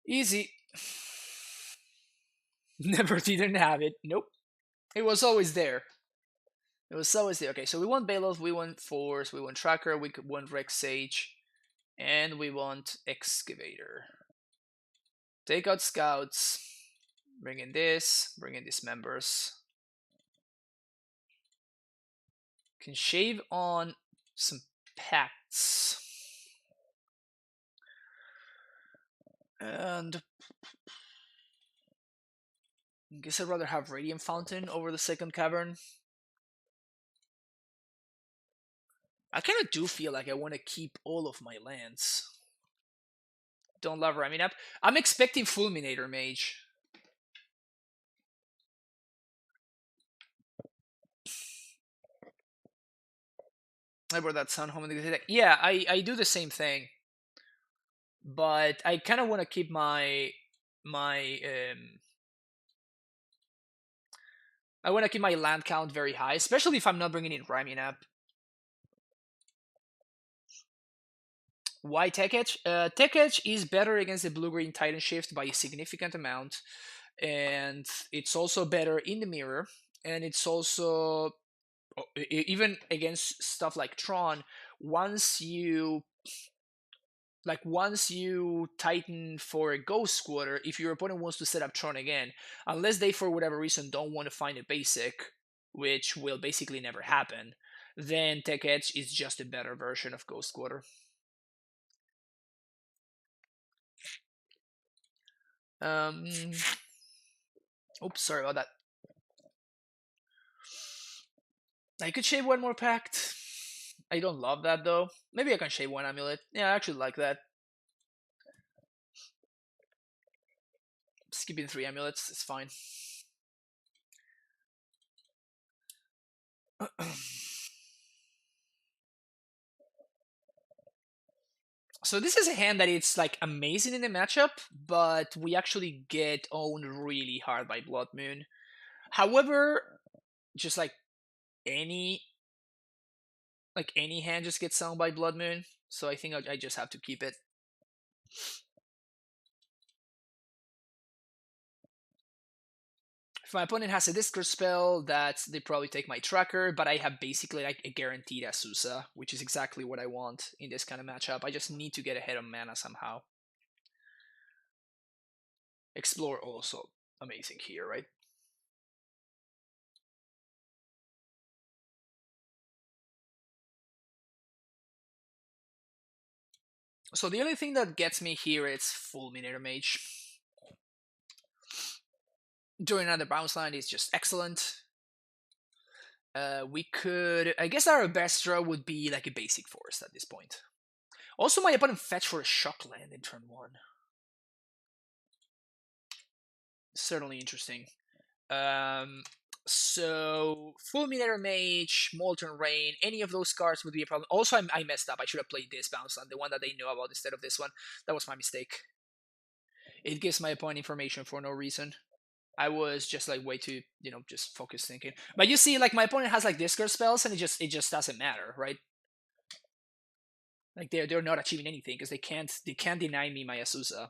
Speaker 1: Easy. Never didn't have it. Nope. It was always there. It was always there. Okay, so we want Baloth, we want Force, we want Tracker, we want Rex Sage, and we want Excavator. Take out Scouts. Bring in this. Bring in Dismembers. Can shave on some pacts. And I guess I'd rather have Radiant Fountain over the second cavern. I kind of do feel like I want to keep all of my lands. Don't love ramming up. I'm expecting Fulminator Mage. I brought that sound home. Yeah, I do the same thing. But I kind of want to keep my I want to keep my land count very high, especially if I'm not bringing in ramming up. Why Tech Edge? Tech Edge is better against the blue-green Titan Shift by a significant amount, and it's also better in the mirror, and it's also even against stuff like Tron. Once you Titan for a Ghost Squatter, if your opponent wants to set up Tron again, unless they for whatever reason don't want to find a basic, which will basically never happen, then Tech Edge is just a better version of Ghost Squatter. Oops, sorry about that. I could shave one more pact. I don't love that though. Maybe I can shave one amulet. Yeah, I actually like that. Skipping 3 amulets is fine. So this is a hand that it's like amazing in the matchup, but we actually get owned really hard by Blood Moon. However, just like any hand just gets owned by Blood Moon, so I think I just have to keep it. If my opponent has a discard spell, they probably take my tracker, but I have basically like a guaranteed Azusa, which is exactly what I want in this kind of matchup. I just need to get ahead of mana somehow. Explore also amazing here, right? So the only thing that gets me here is Fulminator Mage. During another bounce line is just excellent. We could, I guess our best draw would be like a basic forest at this point. Also, my opponent fetched for a shock land in turn 1. Certainly interesting. So Fulminator Mage, Molten Rain, any of those cards would be a problem. Also, I messed up. I should have played this bounce line, the one that they know about instead of this one. That was my mistake. It gives my opponent information for no reason. I was just like way too, just focused thinking. But you see, like my opponent has like discard spells, and it just doesn't matter, right? Like they're not achieving anything because they can't deny me my Azusa.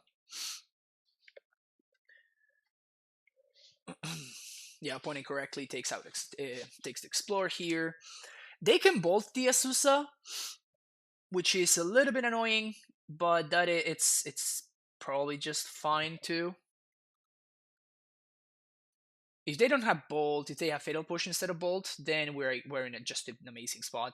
Speaker 1: Yeah, opponent correctly takes the Explore here. They can bolt the Azusa, which is a little bit annoying, but it's probably just fine too. If they don't have Bolt, if they have Fatal Push instead of Bolt, then we're in just an amazing spot.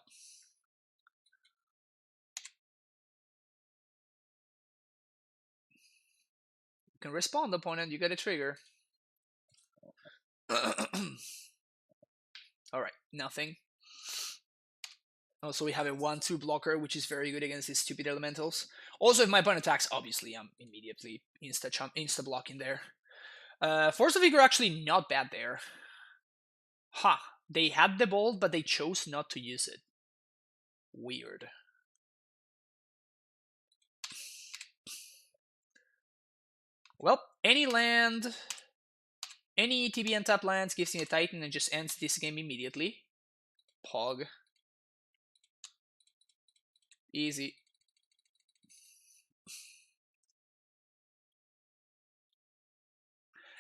Speaker 1: You can respond, opponent. You get a trigger. All right, nothing. Also, we have a 1/2 blocker, which is very good against these stupid elementals. Also, if my opponent attacks, obviously I'm immediately insta blocking there. Force of Vigor actually not bad there. Huh. They had the bolt, but they chose not to use it. Weird. Well, any land, any ETB and tap lands gives me a Titan and just ends this game immediately. Pog. Easy.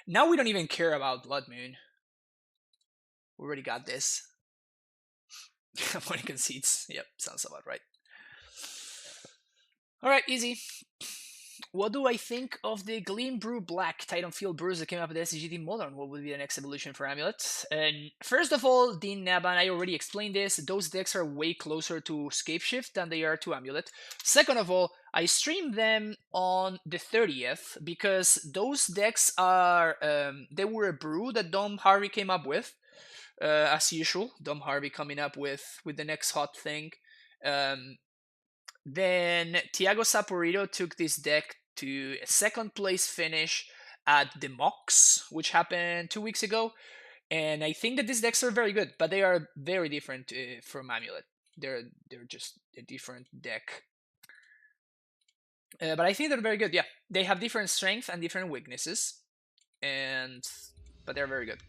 Speaker 1: Now we don't even care about Blood Moon. We already got this. Opponent concedes. Yep, sounds about right. Alright, easy. What do I think of the Gleam Brew Black Titanfield Brews that came up with the SCGT Modern? What would be the next evolution for Amulet? And first of all, Dean Naban, I already explained this. Those decks are way closer to Scapeshift than they are to Amulet. Second of all, I streamed them on the 30th because those decks are they were a brew that Dom Harvey came up with. As usual, Dom Harvey coming up with the next hot thing. Then Tiago Saporito took this deck to a second place finish at the Mox, which happened 2 weeks ago. And I think that these decks are very good, but they are very different from Amulet. They're just a different deck. But I think they're very good. Yeah, they have different strength and different weaknesses, but they're very good.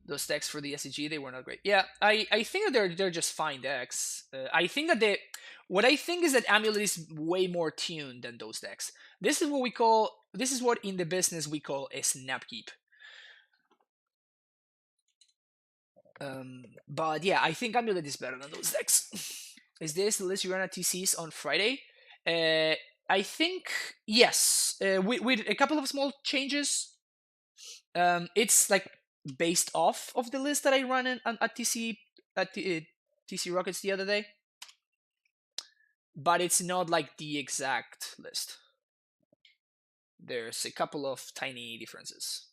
Speaker 1: Those decks for the SCG, they were not great. Yeah, I think that they're just fine decks. I think that what I think is that Amulet is way more tuned than those decks. This is what in the business we call a snapkeep. But yeah, I think Amulet is better than those decks. Is this the list you run at TCs on Friday? I think yes, with a couple of small changes. It's like based off of the list that I ran at TC TC Rockets the other day, but it's not like the exact list. There's a couple of tiny differences.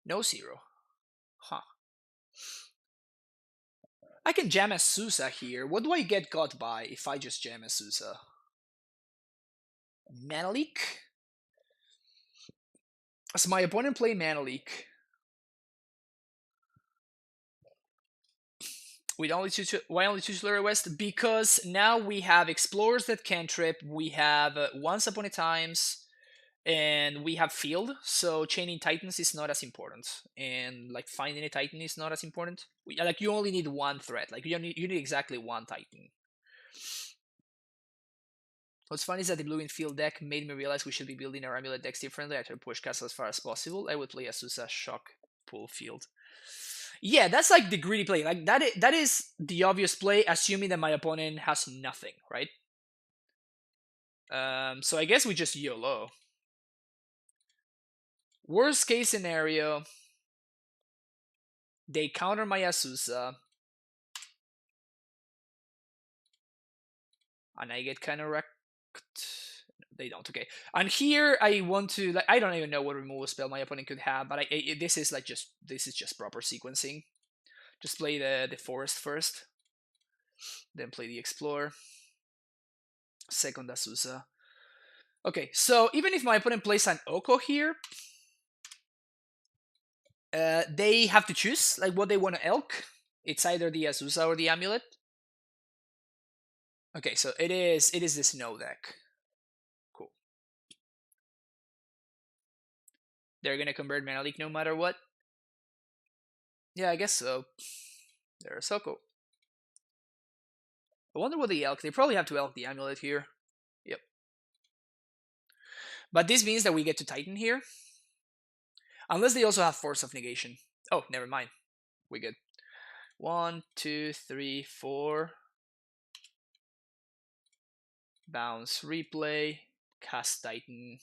Speaker 1: No zero. Huh. I can jam a Sousa here. What do I get got by if I just jam a Sousa? Mana Leak? So my opponent play Mana Leak. Why only two Slurry West? Because now we have Explorers that cantrip, we have Once Upon a Times, and we have Field, so chaining Titans is not as important. And like finding a Titan is not as important. Like you only need one threat. Like you need exactly one Titan. What's funny is that the blue in field deck made me realize we should be building our Amulet decks differently. I try to push castle as far as possible. I would play Asusa Shock Pull Field. Yeah, that's like the greedy play. Like that is the obvious play, assuming that my opponent has nothing, right? So I guess we just YOLO. Worst case scenario, they counter my Asusa, and I get kind of wrecked. They don't. Okay, and here I want to I don't even know what removal spell my opponent could have, but this is just proper sequencing. Just play the forest first, then play the explorer, second Asusa. Okay, so even if my opponent plays an Oko here, they have to choose like what they want to elk. It's either the Asusa or the Amulet. Okay, so it is the snow deck. Cool. They're gonna convert Mana Leak no matter what. Yeah, I guess so. There's Oko. I wonder what they elk. They probably have to elk the Amulet here. Yep. But this means that we get to Titan here. Unless they also have Force of Negation. Oh, never mind. We good. 1, 2, 3, 4. Bounce, replay, cast Titan.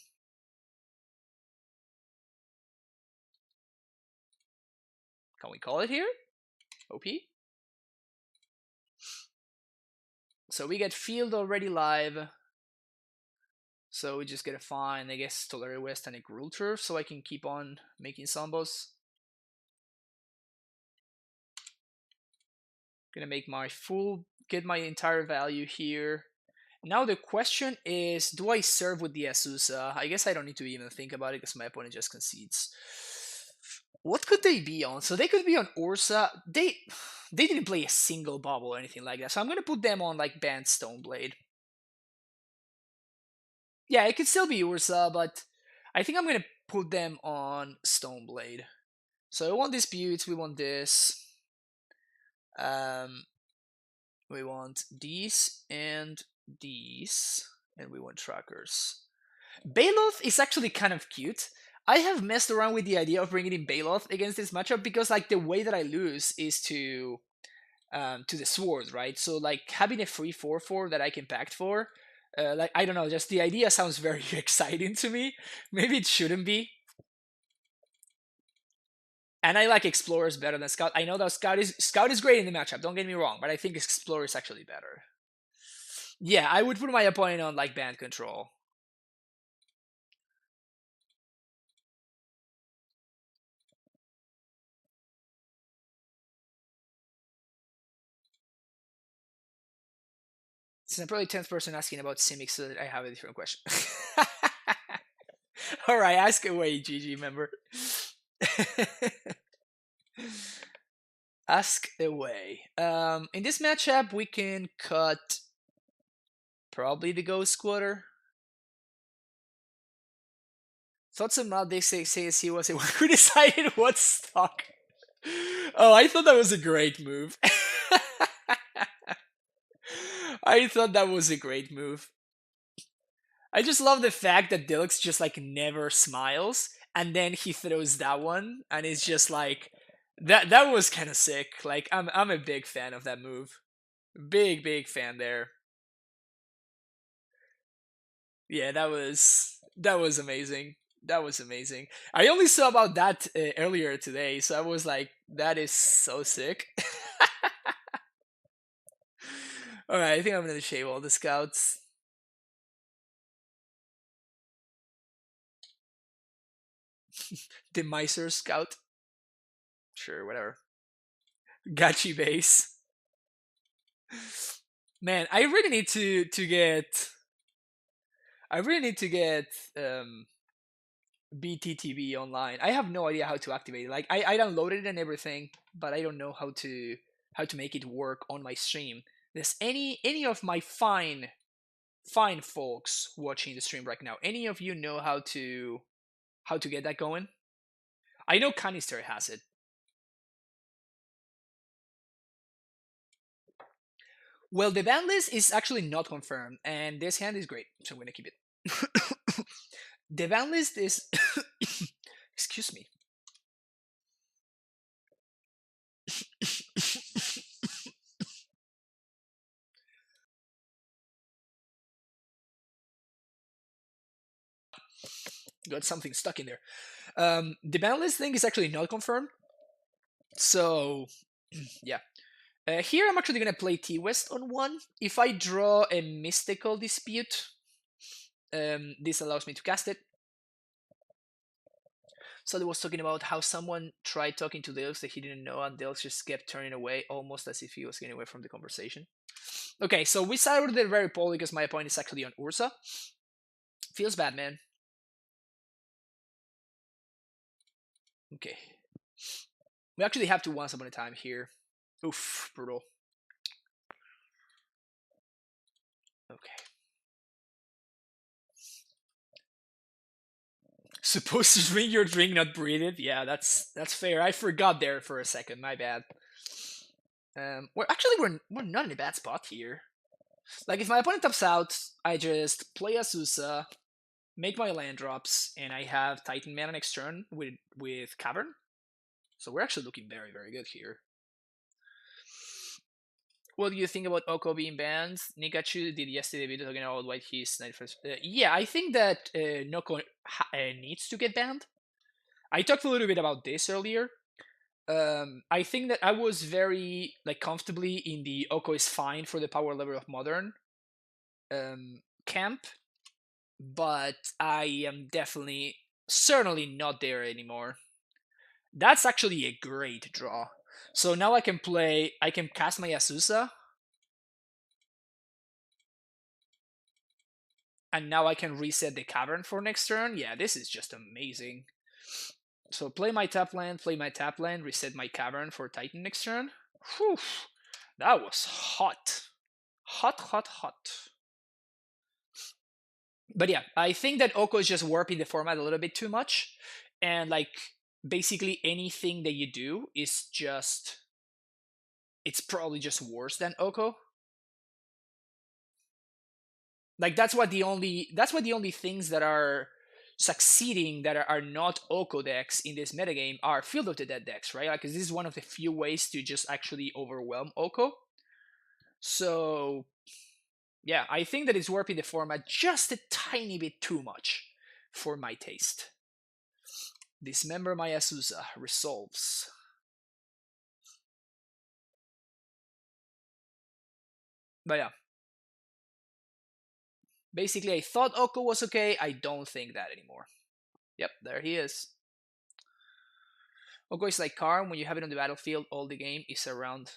Speaker 1: Can we call it here? OP? So we get Field already live. So we just gotta find, I guess, Tolerate West and a Gruul Turf so I can keep on making Sombos. Gonna make my full, get my entire value here. Now the question is, do I serve with the Azusa? I guess I don't need to even think about it because my opponent just concedes. What could they be on? So they could be on Urza. They didn't play a single bubble or anything like that. So I'm gonna put them on like Bant Stoneblade. Yeah, it could still be Urza, but I think I'm gonna put them on Stoneblade. So we want disputes, we want this. We want these and these, and we want trackers. Baloth is actually kind of cute. I have messed around with the idea of bringing in Baloth against this matchup because like the way that I lose is to the sword, right? So like having a free 4/4 that I can pact for, like I don't know, just the idea sounds very exciting to me. Maybe it shouldn't be. And I like Explorers better than Scout. I know that Scout is great in the matchup. Don't get me wrong, but I think Explorer is actually better. Yeah, I would put my opponent on like Band Control. Since I'm probably 10th person asking about Simic, so that I have a different question. All right, ask away, GG member. Ask away. In this matchup, we can cut probably the Ghost Squatter. Thoughts on Mal, they say he was the one who decided what stock. Oh, I thought that was a great move. I thought that was a great move. I just love the fact that Dilix just like never smiles, and then he throws that one, and it's just like that was kind of sick. Like I'm a big fan of that move. Big fan there. Yeah, that was amazing. That was amazing. I only saw about that earlier today, so I was like, that is so sick. All right, I think I'm gonna shave all the scouts. The Miser scout. Sure, whatever. Gachi base. Man, I really need to get. I really need to get BTTB online. I have no idea how to activate it. Like I downloaded it and everything, but I don't know how to make it work on my stream. Does any of my fine folks watching the stream right now, any of you know how to get that going? I know Canister has it. Well, the ban list is actually not confirmed, and this hand is great, so I'm gonna keep it. The ban list is excuse me. Got something stuck in there. The ban list thing is actually not confirmed, so yeah. Here I'm actually gonna play T West on one. If I draw a mystical dispute, this allows me to cast it. So they was talking about how someone tried talking to Dales that he didn't know, and Dales just kept turning away, almost as if he was getting away from the conversation. Okay, so we sided it very poorly because my opponent is actually on Urza. Feels bad, man. Okay. We actually have to once upon a time here. Oof, brutal. Okay. Supposed to drink your drink, not breathe it. Yeah, that's fair. I forgot there for a second. My bad. We're not in a bad spot here. Like if my opponent taps out, I just play Azusa, make my land drops, and I have Titan Mana next turn with Cavern. So we're actually looking very good here. What do you think about Oko being banned? Nikachu did yesterday video talking about why he's 91st. Yeah, I think that Noko needs to get banned. I talked a little bit about this earlier. I think that I was very like comfortably in the Oko is fine for the power level of modern camp. but I am definitely, certainly not there anymore. That's actually a great draw. So now I can cast my Azusa, and now I can reset the cavern for next turn. Yeah, this is just amazing. So play my tap land, reset my cavern for Titan next turn. Whew, that was hot. Hot, hot, hot. But yeah, I think that Oko is just warping the format a little bit too much. And like basically anything that you do is just, it's probably just worse than Oko. Like that's what the only things that are succeeding that are not Oko decks in this metagame are Field of the Dead decks, right? Like, 'cause this is one of the few ways to just actually overwhelm Oko. So yeah, I think that it's warping the format just a tiny bit too much for my taste. Dismember my Azusa resolves. But yeah, basically I thought Oko was okay. I don't think that anymore. Yep, there he is. Oko is like Karm. When you have it on the battlefield, all the game is around.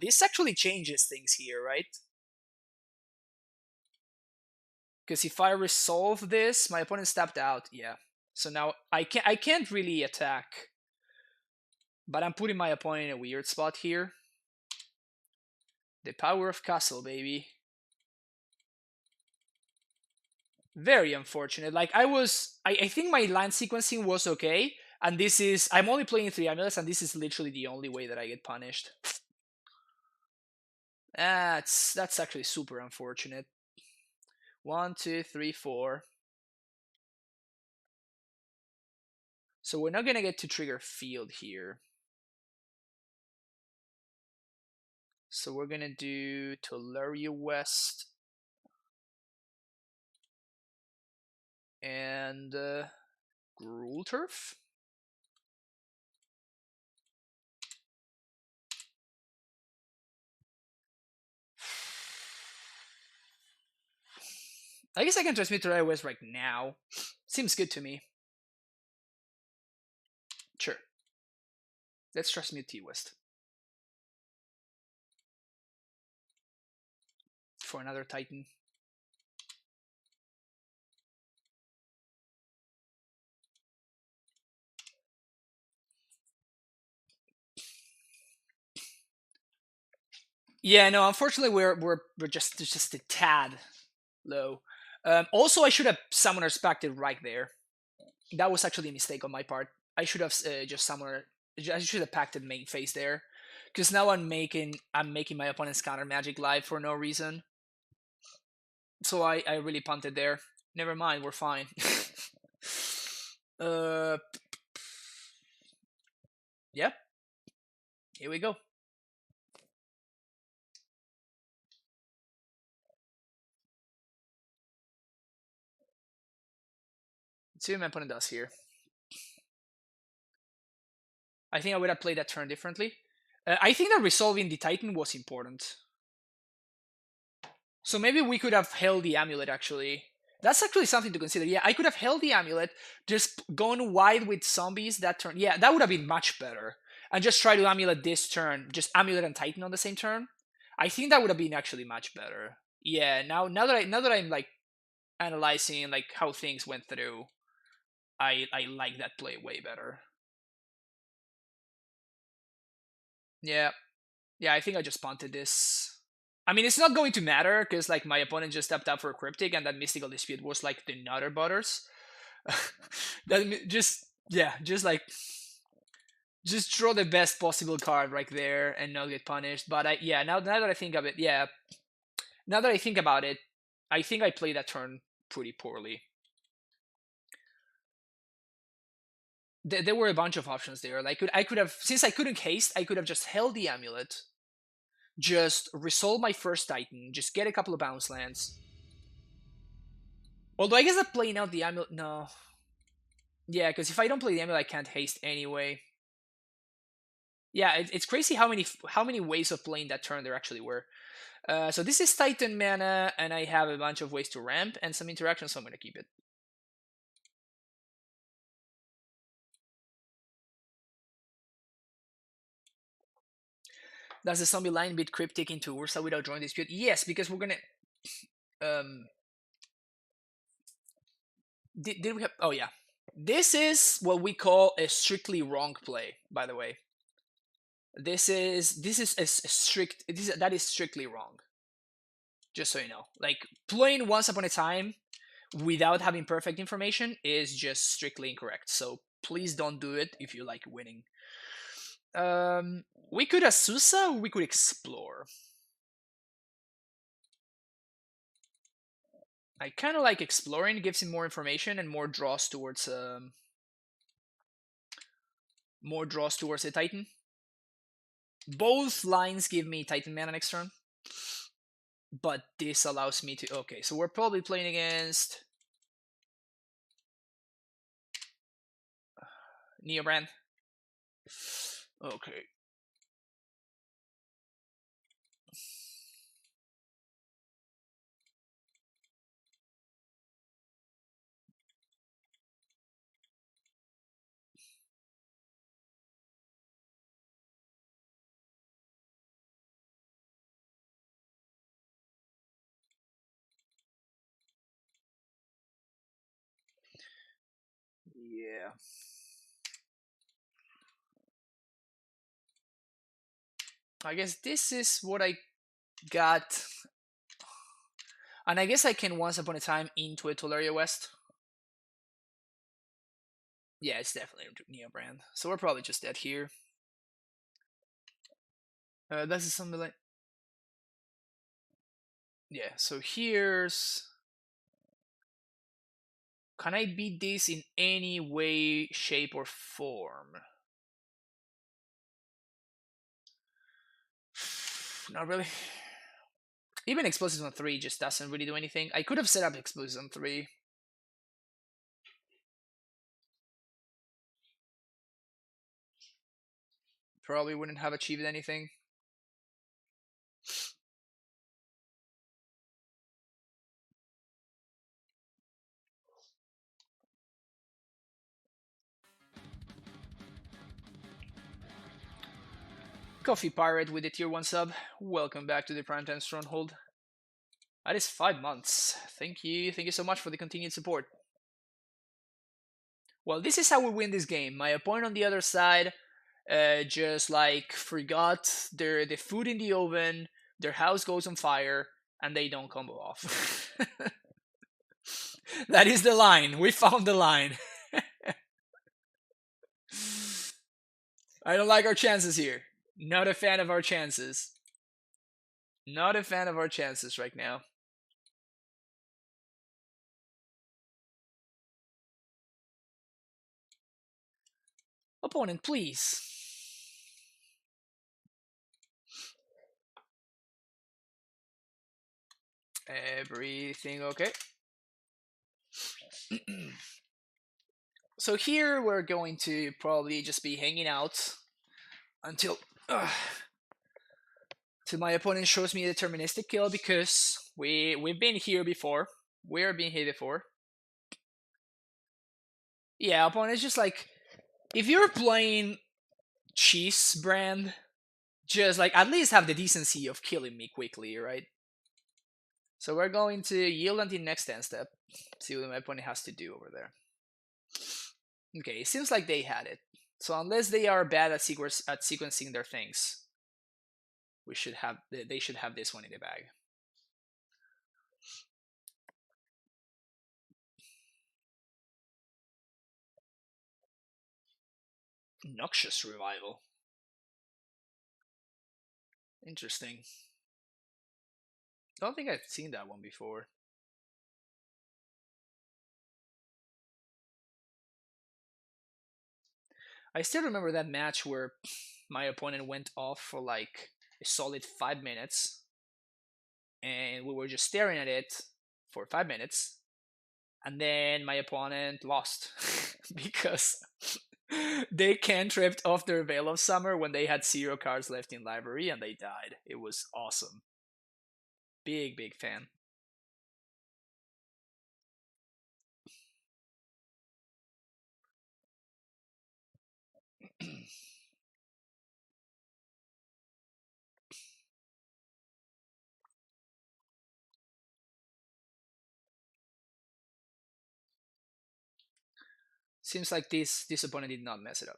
Speaker 1: This actually changes things here, right? Because if I resolve this, my opponent tapped out. Yeah. So now I can't really attack, but I'm putting my opponent in a weird spot here. The power of castle, baby. Very unfortunate. Like I think my land sequencing was okay, and this is, I'm only playing 3 amulets, and this is literally the only way that I get punished. That's actually super unfortunate. 1, 2, 3, 4. So we're not gonna get to trigger field here. So we're gonna do Tolaria West and Gruul Turf. I guess I can transmit Tolaria West right now. Seems good to me. Sure. Let's transmute T West. For another Titan. Yeah, no, unfortunately we're just a tad low. Also, I should have Summoner's Pacted right there. That was actually a mistake on my part. I should have just Summoner. I should have Pacted main phase there, because now I'm making my opponent's counter magic live for no reason. So I really punted there. Never mind, we're fine. uh, yeah. Here we go. Let's see what my opponent does here. I think I would have played that turn differently. I think that resolving the Titan was important. So maybe we could have held the amulet actually. That's actually something to consider. Yeah, I could have held the amulet, just gone wide with zombies that turn. Yeah, that would have been much better. And just try to amulet this turn, just amulet and Titan on the same turn. I think that would have been actually much better. Yeah, now that I'm like analyzing like how things went through, I like that play way better. Yeah. Yeah, I think I just punted this. I mean, it's not going to matter because like my opponent just stepped up for a cryptic, and that mystical dispute was like the nutter butters. That just, yeah, just like just draw the best possible card right there and not get punished. But yeah, now that I think of it, yeah, now that I think about it, I think I played that turn pretty poorly. There were a bunch of options there. Like I could have, since I couldn't haste, I could have just held the amulet, just resolve my first Titan, just get a couple of bounce lands. Although I guess that playing out the amulet, no. Yeah, because if I don't play the amulet, I can't haste anyway. Yeah, it's crazy how many ways of playing that turn there actually were. So this is Titan mana, and I have a bunch of ways to ramp and some interaction, so I'm gonna keep it. Does the zombie line beat Cryptic into Urza without drawing dispute? Yes, because we're gonna. Um, did we have? Oh yeah, this is what we call a strictly wrong play. By the way, this is a strict. That is strictly wrong. Just so you know, like playing Once Upon a Time without having perfect information is just strictly incorrect. So please don't do it if you like winning. We could Asusa, or we could explore. I kind of like exploring. It gives him more information and more draws towards a Titan. Both lines give me Titan mana next turn, but this allows me to. Okay, so we're probably playing against Neobrand. Okay. Yeah. I guess this is what I got. And I guess I can Once Upon a Time into a Tolaria West. Yeah, it's definitely Neobrand. So we're probably just dead here. This is something like. Yeah, so here's. Can I beat this in any way, shape, or form? Not really. Even Explosives on 3 just doesn't really do anything. I could have set up Explosives on 3. Probably wouldn't have achieved anything. Coffee Pirate with the tier 1 sub. Welcome back to the Primetime Stronghold. That is 5 months. Thank you. Thank you so much for the continued support. Well, this is how we win this game. My opponent on the other side just like forgot the food in the oven, their house goes on fire, and they don't combo off. That is the line. We found the line. I don't like our chances here. Not a fan of our chances. Not a fan of our chances right now. Opponent, please. Everything okay? So here we're going to probably just be hanging out until till my opponent shows me a deterministic kill, because we've been here before. We're being here before. Yeah, opponent's just like, if you're playing cheese brand, just like at least have the decency of killing me quickly, right? So we're going to yield until next end step. See what my opponent has to do over there. Okay, it seems like they had it. So unless they are bad at sequencing their things, they should have this one in the bag. Noxious Revival. Interesting. Don't think I've seen that one before. I still remember that match where my opponent went off for like a solid 5 minutes, and we were just staring at it for 5 minutes, and then my opponent lost because they cantripped off their Veil of Summer when they had 0 cards left in library, and they died. It was awesome. Big fan. Seems like this opponent did not mess it up.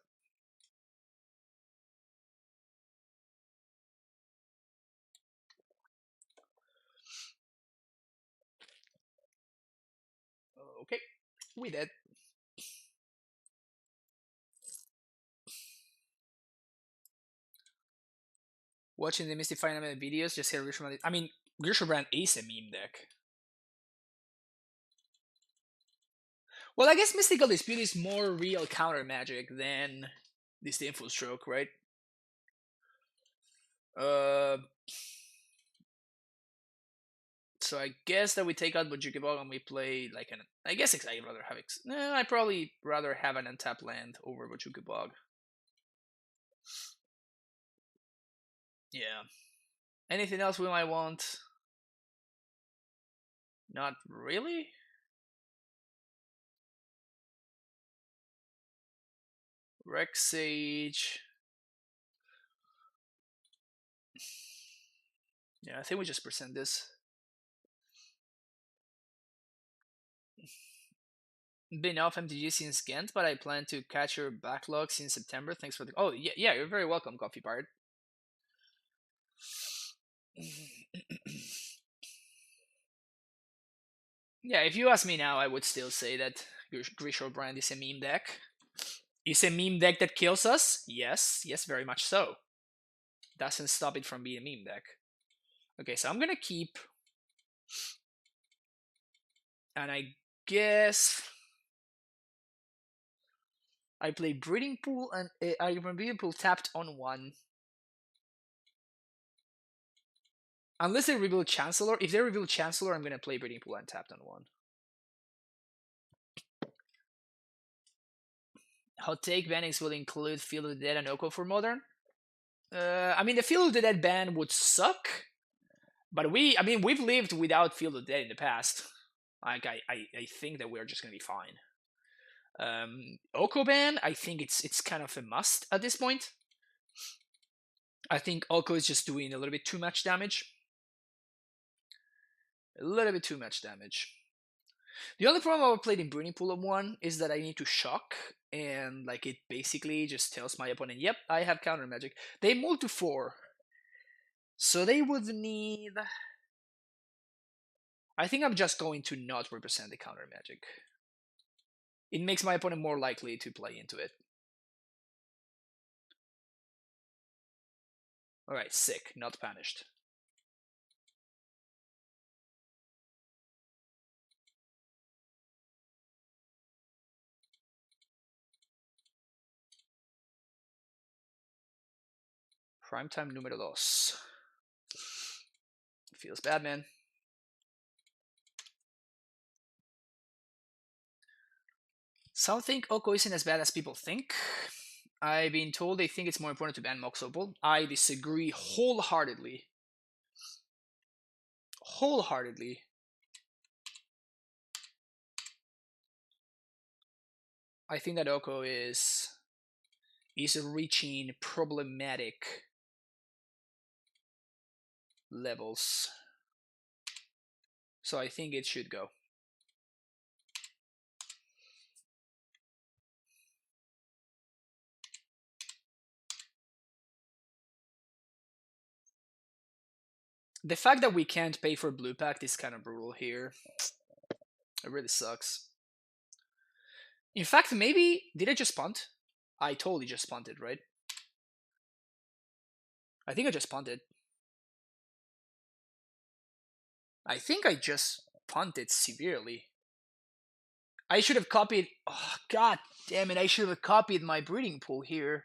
Speaker 1: Okay, we did. Watching the Mystic Amulet videos, just hear Urza. I mean, Urza is a meme deck. Well, I guess Mystical Dispute is more real counter magic than Disdainful Stroke, right? So I guess that we take out Bojukibog and we play like an. I guess I'd rather have. I'd probably rather have an untapped land over Bojukibog. Yeah. Anything else we might want? Not really. Rex Sage. Yeah, I think we just present this. Been off MTG since Ghent, but I plan to catch your backlog since September. Thanks for the. Oh yeah, you're very welcome, Coffee Pirate. Yeah, if you ask me now, I would still say that Grishor Brand is a meme deck. Is a meme deck that kills us? Yes, very much so. Doesn't stop it from being a meme deck. Okay, so I'm gonna keep, and I guess I play Breeding Pool, and I Breeding Pool tapped on one. Unless they reveal Chancellor. If they reveal Chancellor, I'm gonna play Breeding Pool and tapped on one. Hot take bannings will include Field of the Dead and Oko for Modern. I mean, the Field of the Dead ban would suck, but we've lived without Field of the Dead in the past. Like, I think that we're just gonna be fine. Oko ban, I think it's kind of a must at this point. I think Oko is just doing a little bit too much damage. A little bit too much damage. The only problem I played in Breeding Pool of 1 is that I need to shock, and like it basically just tells my opponent, yep, I have counter magic. They move to 4. So they would need. I think I'm just going to not represent the counter magic. It makes my opponent more likely to play into it. Alright, sick, not punished. Primetime numero dos. Feels bad, man. Some think Oko isn't as bad as people think. I've been told they think it's more important to ban Mox Opal. I disagree wholeheartedly. I think that Oko is reaching problematic levels. So I think it should go. The fact that we can't pay for Blue Pact is kind of brutal here. It really sucks. In fact, maybe... Did I just punt? I totally just punted, right? I think I just punted. I think I just punted severely. I should have copied... Oh, god damn it, I should have copied my Breeding Pool here.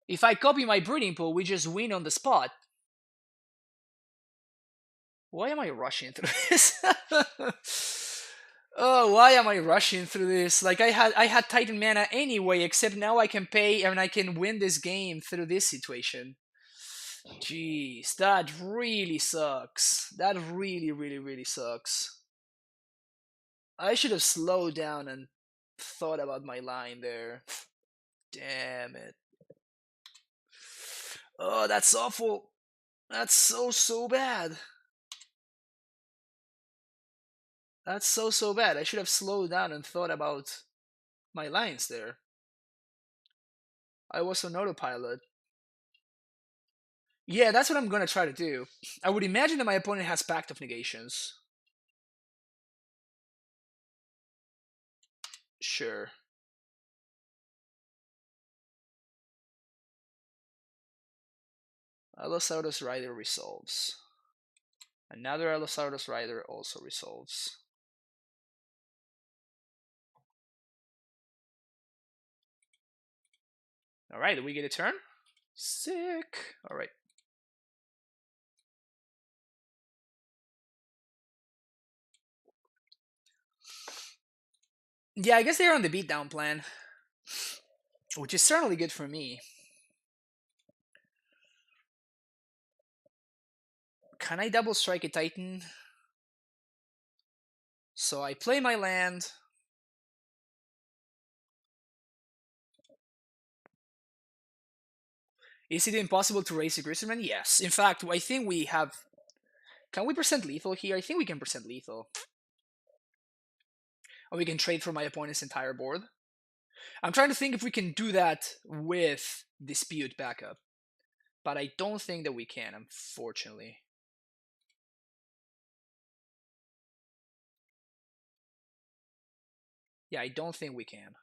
Speaker 1: If I copy my Breeding Pool, we just win on the spot. Why am I rushing through this? Oh, why am I rushing through this? Like I had Titan mana anyway, except now I can pay and I can win this game through this situation. Jeez, that really sucks. That really, really, really sucks. I should have slowed down and thought about my line there. Damn it. Oh, that's awful. That's so bad. That's so bad. I should have slowed down and thought about my lines there. I was on autopilot. Yeah, that's what I'm gonna try to do. I would imagine that my opponent has Pact of Negations. Sure. Allosaurus Rider resolves. Another Allosaurus Rider also resolves. Alright, do we get a turn? Sick. Alright. Yeah, I guess they're on the beatdown plan. Which is certainly good for me. Can I double strike a Titan? So I play my land. Is it impossible to raise a Grisserman? Yes. In fact, I think we have... Can we percent lethal here? I think we can percent lethal. Or we can trade for my opponent's entire board. I'm trying to think if we can do that with Dispute backup. But I don't think that we can, unfortunately. Yeah, I don't think we can.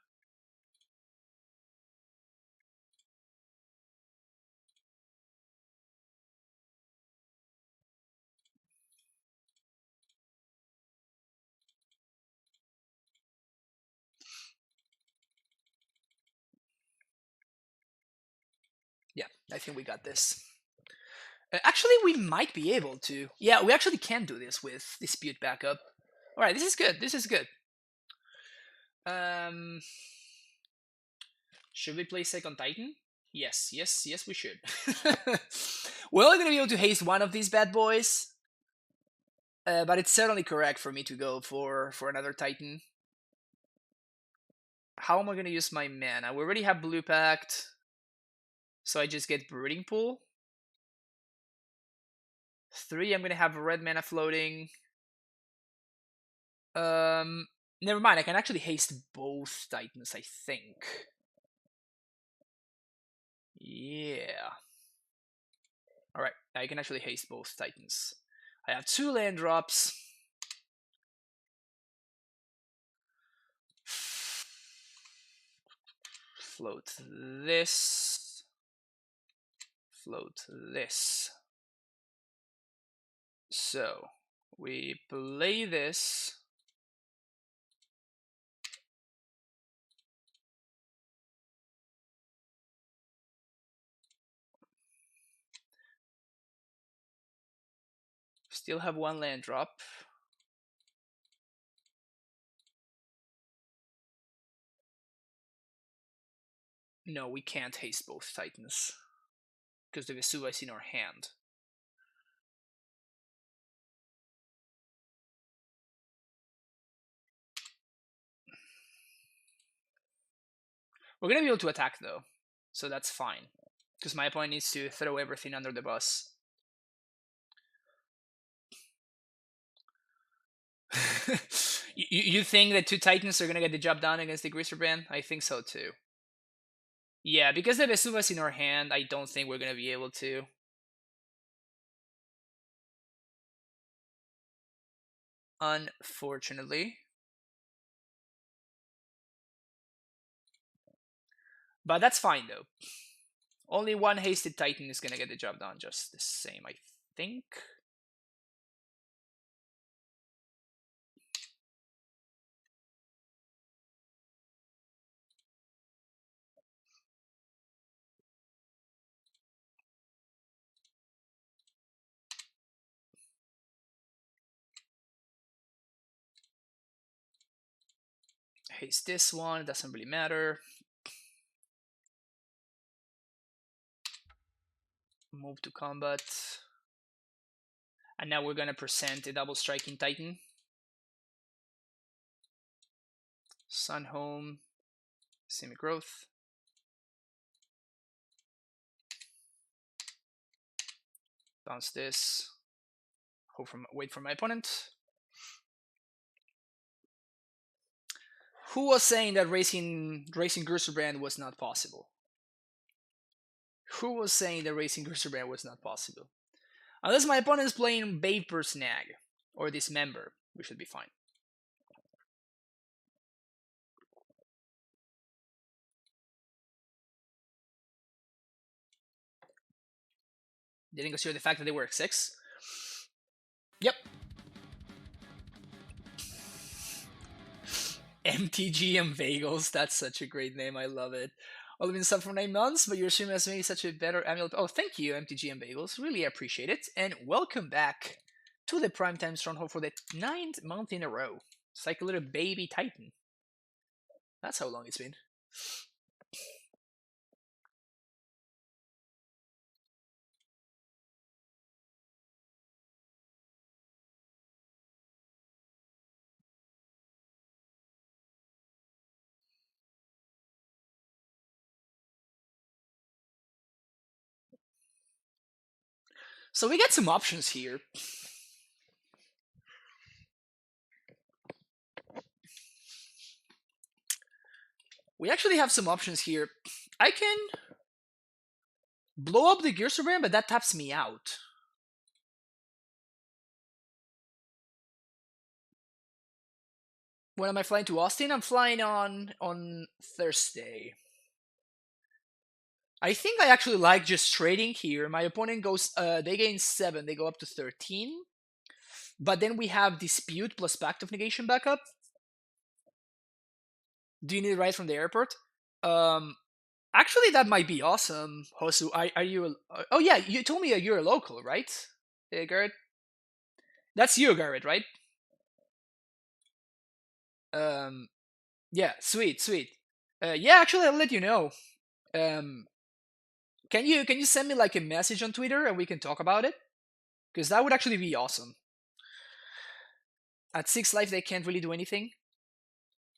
Speaker 1: Yeah, I think we got this. Actually, we might be able to. Yeah, we actually can do this with Dispute backup. Alright, this is good. This is good. Should we play Second Titan? Yes, we should. We're only gonna be able to haste one of these bad boys. But it's certainly correct for me to go for another Titan. How am I gonna use my mana? We already have Blue Pact. So I just get Brooding Pool. 3, I'm gonna have red mana floating. Never mind, I can actually haste both Titans, I think. Yeah. Alright, I can actually haste both Titans. I have 2 land drops. Float this. Float this. So, we play this. Still have 1 land drop. No, we can't haste both Titans. Because the Vesuva is in our hand. We're gonna be able to attack though. So that's fine. Because my opponent needs to throw everything under the bus. You think that 2 Titans are gonna get the job done against the Grisserbrand? I think so too. Yeah, because the Vesuva's in our hand, I don't think we're gonna be able to. Unfortunately. But that's fine though. Only 1 hasted Titan is gonna get the job done just the same, I think. Haste this one, doesn't really matter. Move to combat. And now we're gonna present a double striking Titan. Sun Home, Simic Growth. Bounce this. Wait for my opponent. Who was saying that racing Urza was not possible? Who was saying that racing Urza was not possible? Unless my opponent is playing Vapor Snag or Dismember, we should be fine. Didn't consider the fact that they were X6. Yep. MTG and Vagels, that's such a great name, I love it. I've been sub for 9 months, but your stream has made such a better amulet. Oh, thank you, MTG and Bagels. Really appreciate it. And welcome back to the Primetime Stronghold for the 9th month in a row. It's like a little baby Titan. That's how long it's been. So we get some options here. We actually have some options here. I can blow up the Urza Brand, but that taps me out. When am I flying to Austin? I'm flying on Thursday. I think I actually like just trading here. My opponent goes, they gain 7, they go up to 13. But then we have Dispute plus Pact of Negation backup. Do you need it right from the airport? Actually, that might be awesome. Hosu, are you? Oh yeah, you told me you're a local, right, Garrett? That's you, Garrett, right? Yeah, sweet. Yeah, actually, I'll let you know. Can you send me like a message on Twitter and we can talk about it? Because that would actually be awesome. At 6 life, they can't really do anything.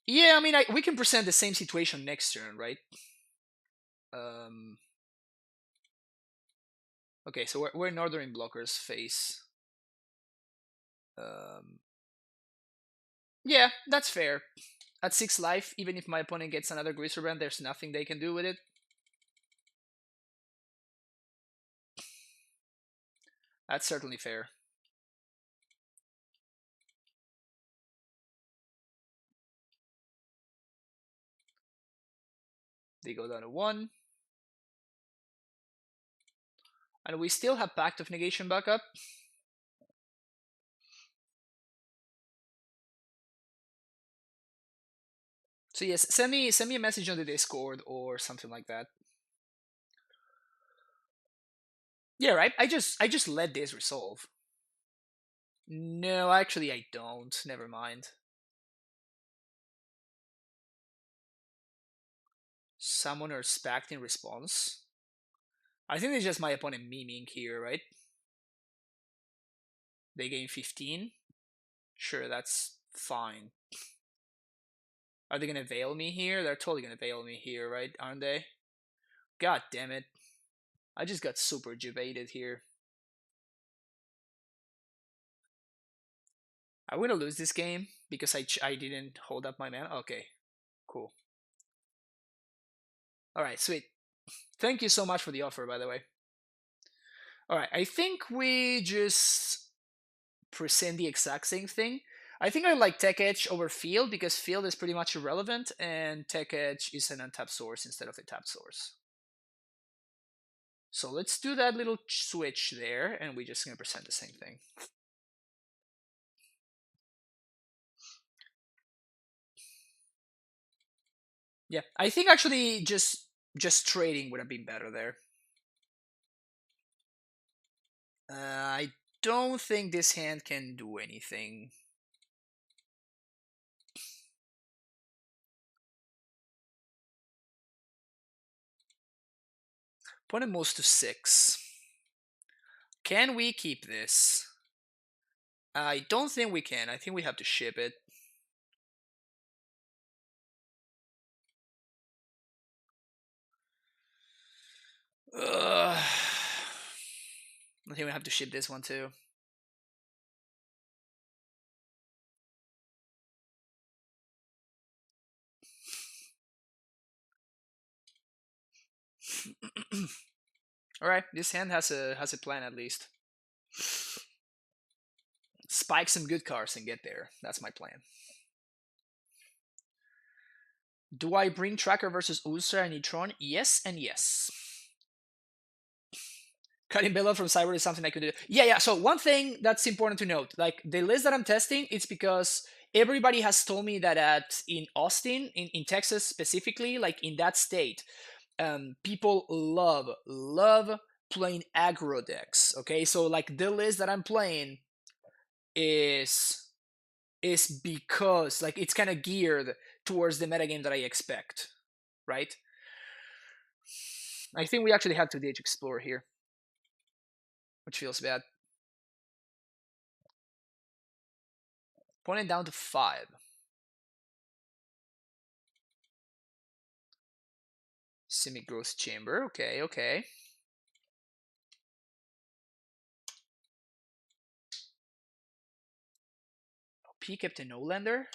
Speaker 1: Yeah, I mean, we can present the same situation next turn, right? Okay, so we're Northern blockers face. Yeah, that's fair. At 6 life, even if my opponent gets another Greaser Brand, there's nothing they can do with it. That's certainly fair. They go down to 1. And we still have Pact of Negation backup. So yes, send me a message on the Discord or something like that. Yeah, right. I just let this resolve. No, actually I don't. Never mind. Summoner's Pact in response. I think it's just my opponent memeing here, right? They gain 15. Sure, that's fine. Are they gonna veil me here? They're totally gonna veil me here, right? Aren't they? God damn it. I just got super jubated here. I'm gonna lose this game because I didn't hold up my mana. Okay, cool. Alright, sweet. Thank you so much for the offer, by the way. Alright, I think we just present the exact same thing. I think I like Tech Edge over Field because Field is pretty much irrelevant and Tech Edge is an untapped source instead of a tapped source. So let's do that little switch there and we're just gonna present the same thing. Yeah, I think actually just trading would have been better there. I don't think this hand can do anything. Opponent moves to 6. Can we keep this? I don't think we can. I think we have to ship it. I think we have to ship this one too. All right, this hand has a plan at least. Spike some good cards and get there. That's my plan. Do I bring Tracker versus Urza and Etron? Yes and yes. Cutting Bella from Cyber is something I could do. Yeah. So one thing that's important to note, like the list that I'm testing, it's because everybody has told me that in Austin, in Texas specifically, like in that state, people love playing aggro decks. Okay, so like the list that I'm playing is because like it's kind of geared towards the metagame that I expect, right? I think we actually have to DH Explore here, which feels bad. Opponent down to 5. Simic Growth Chamber. Okay. P kept a no lander.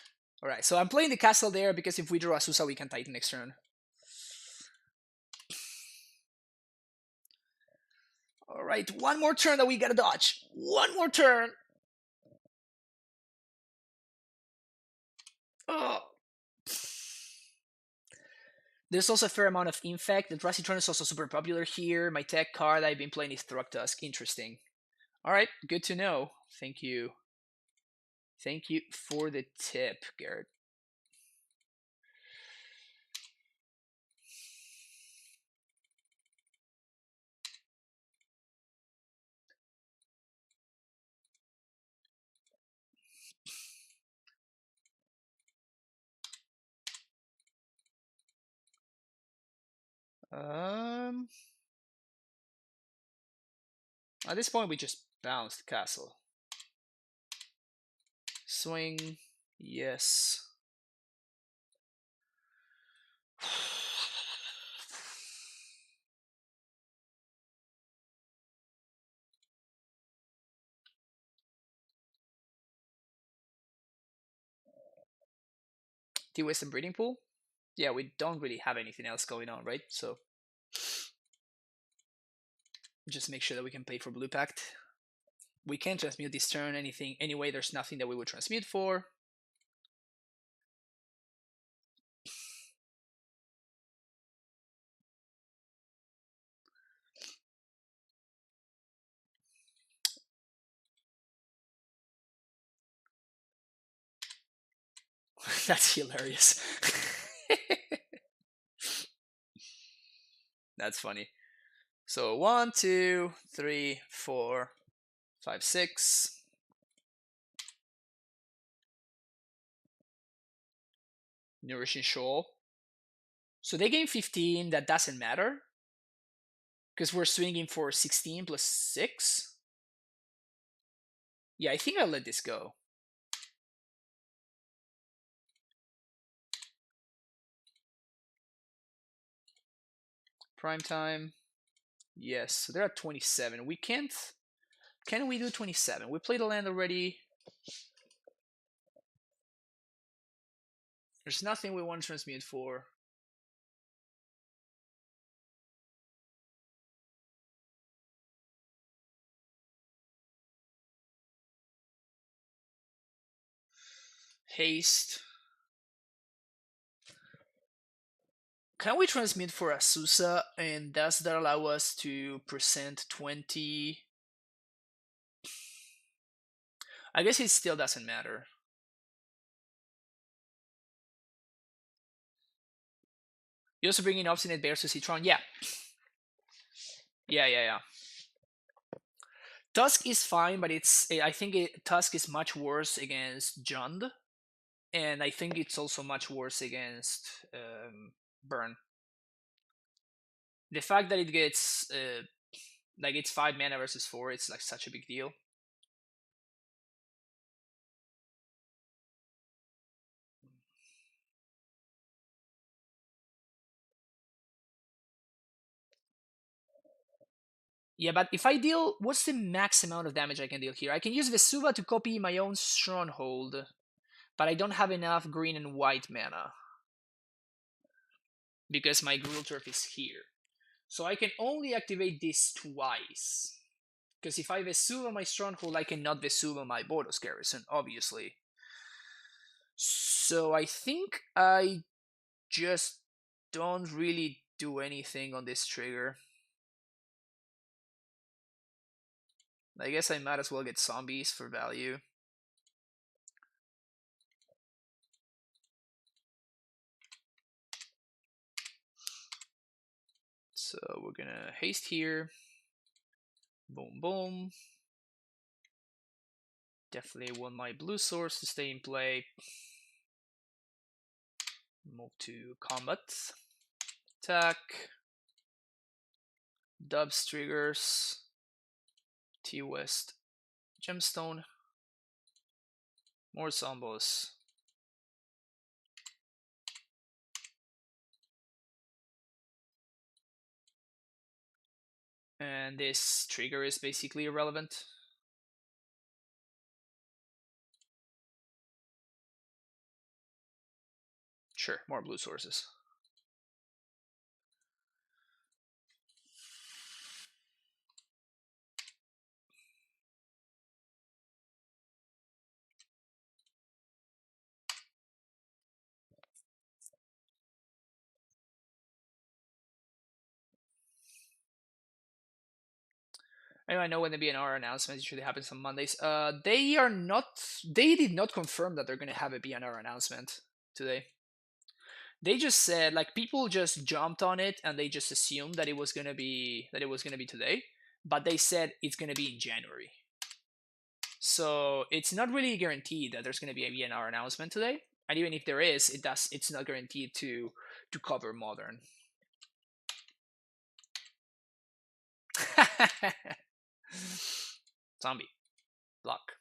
Speaker 1: Alright, so I'm playing the castle there because if we draw Azusa, we can Titan next turn. Alright, one more turn that we gotta dodge. One more turn. Oh. There's also a fair amount of Infect. The Drasitron is also super popular here. My tech card I've been playing is Thrugtusk. Interesting. Alright, good to know. Thank you. Thank you for the tip, Garrett. At this point, we just bounced castle. Swing, yes. T-Waste and Breeding Pool? Yeah, we don't really have anything else going on, right? So just make sure that we can play for Blue Pact. We can't transmute this turn anything anyway. There's nothing that we would transmute for. That's hilarious. That's funny. So 1, 2, 3, 4, 5, 6. Nourishing Shoal. So they gain 15. That doesn't matter because we're swinging for 16 plus 6. Yeah, I think I'll let this go. Prime time. Yes, so they're at 27. We can't. Can we do 27? We played the land already. There's nothing we want to transmute for. Haste. Can we transmit for Azusa, and does that allow us to present 20? I guess it still doesn't matter. You also bring in Obstinate Bears to Citron? Yeah. Yeah. Tusk is fine, but I think Tusk is much worse against Jund, and I think it's also much worse against Burn. the fact that it gets like it's 5 mana versus 4, it's like such a big deal. Yeah, but if I deal, what's the max amount of damage I can deal here? I can use Vesuva to copy my own Stronghold, but I don't have enough green and white mana because my Gruul Turf is here. So I can only activate this twice. Because if I Vesuva my Stronghold, I cannot Vesuva my Boros Garrison, obviously. So I think I just don't really do anything on this trigger. I guess I might as well get zombies for value. So we're gonna haste here. Boom, boom. Definitely want my blue source to stay in play. Move to combat. Attack. Dubs triggers. T-West. Gemstone. More zombos. And this trigger is basically irrelevant. Sure, more blue sources. I know when the BNR announcement usually happens on Mondays. They are not. They did not confirm that they're going to have a BNR announcement today. They just said like people just jumped on it and they just assumed that it was going to be today, but they said it's going to be in January. So it's not really guaranteed that there's going to be a BNR announcement today. And even if there is, it's not guaranteed to cover modern. Zombie. Block.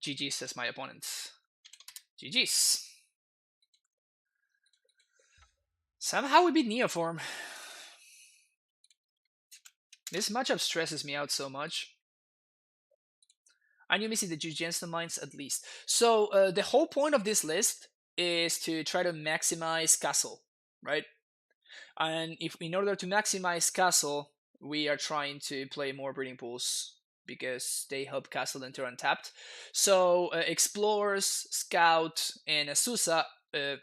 Speaker 1: GG says my opponents. GG's. Somehow we beat Neoform. This matchup stresses me out so much. And you're missing the Gemstone Mines at least. So the whole point of this list is to try to maximize Castle, right? And if in order to maximize Castle, we are trying to play more Breeding Pools because they help Castle enter untapped. So Explorers, Scout, and Azusa,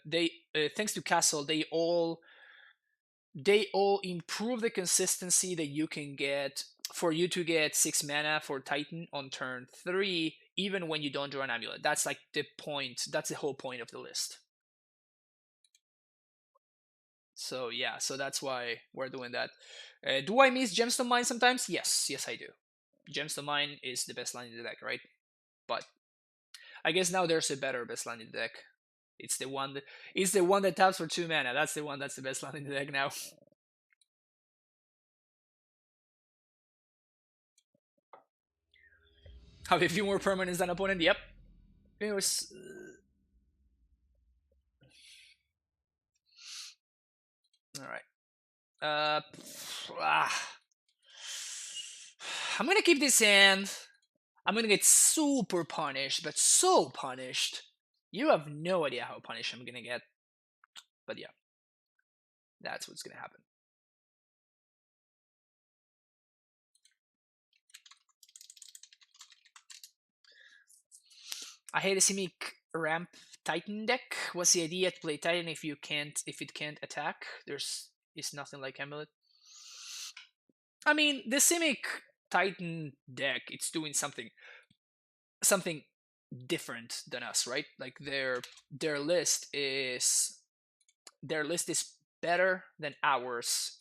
Speaker 1: they thanks to Castle, they all improve the consistency that you can get for you to get 6 mana for Titan on turn 3, even when you don't draw an Amulet. That's like the point. That's the whole point of the list. So yeah, so that's why we're doing that. Do I miss Gemstone Mine sometimes? Yes, I do. Gemstone Mine is the best line in the deck, right? But I guess now there's a better best line in the deck. It's the one that taps for 2 mana. That's the one that's the best line in the deck now. Have a few more permanents than opponent. Yep. It was. All right. I'm gonna keep this hand. I'm gonna get super punished, but so punished. You have no idea how punished I'm gonna get. But yeah, that's what's gonna happen. I hate a Simic ramp Titan deck. What's the idea to play Titan if it can't attack? It's nothing like amuLIT. I mean, the Simic Titan deck, it's doing something different than us, right? Like their list is better than ours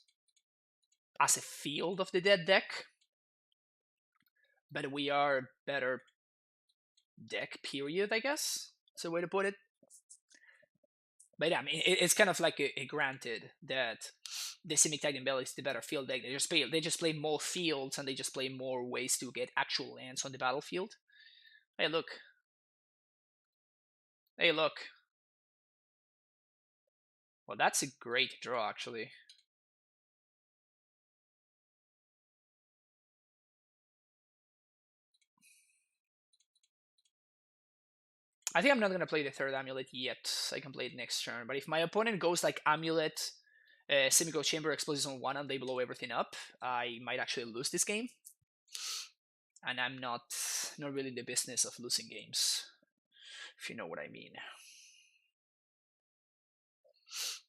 Speaker 1: as a Field of the Dead deck, but we are better deck, period, I guess. That's a way to put it. But yeah, I mean, it's kind of like a granted that the Simic Titan Bell is the better field deck. They just play more fields and they just play more ways to get actual lands on the battlefield. Hey, look. Hey, look. Well, that's a great draw, actually. I think I'm not going to play the third Amulet yet. I can play it next turn. But if my opponent goes like Amulet, Simic Chamber explodes on 1 and they blow everything up, I might actually lose this game. And I'm not really in the business of losing games, if you know what I mean.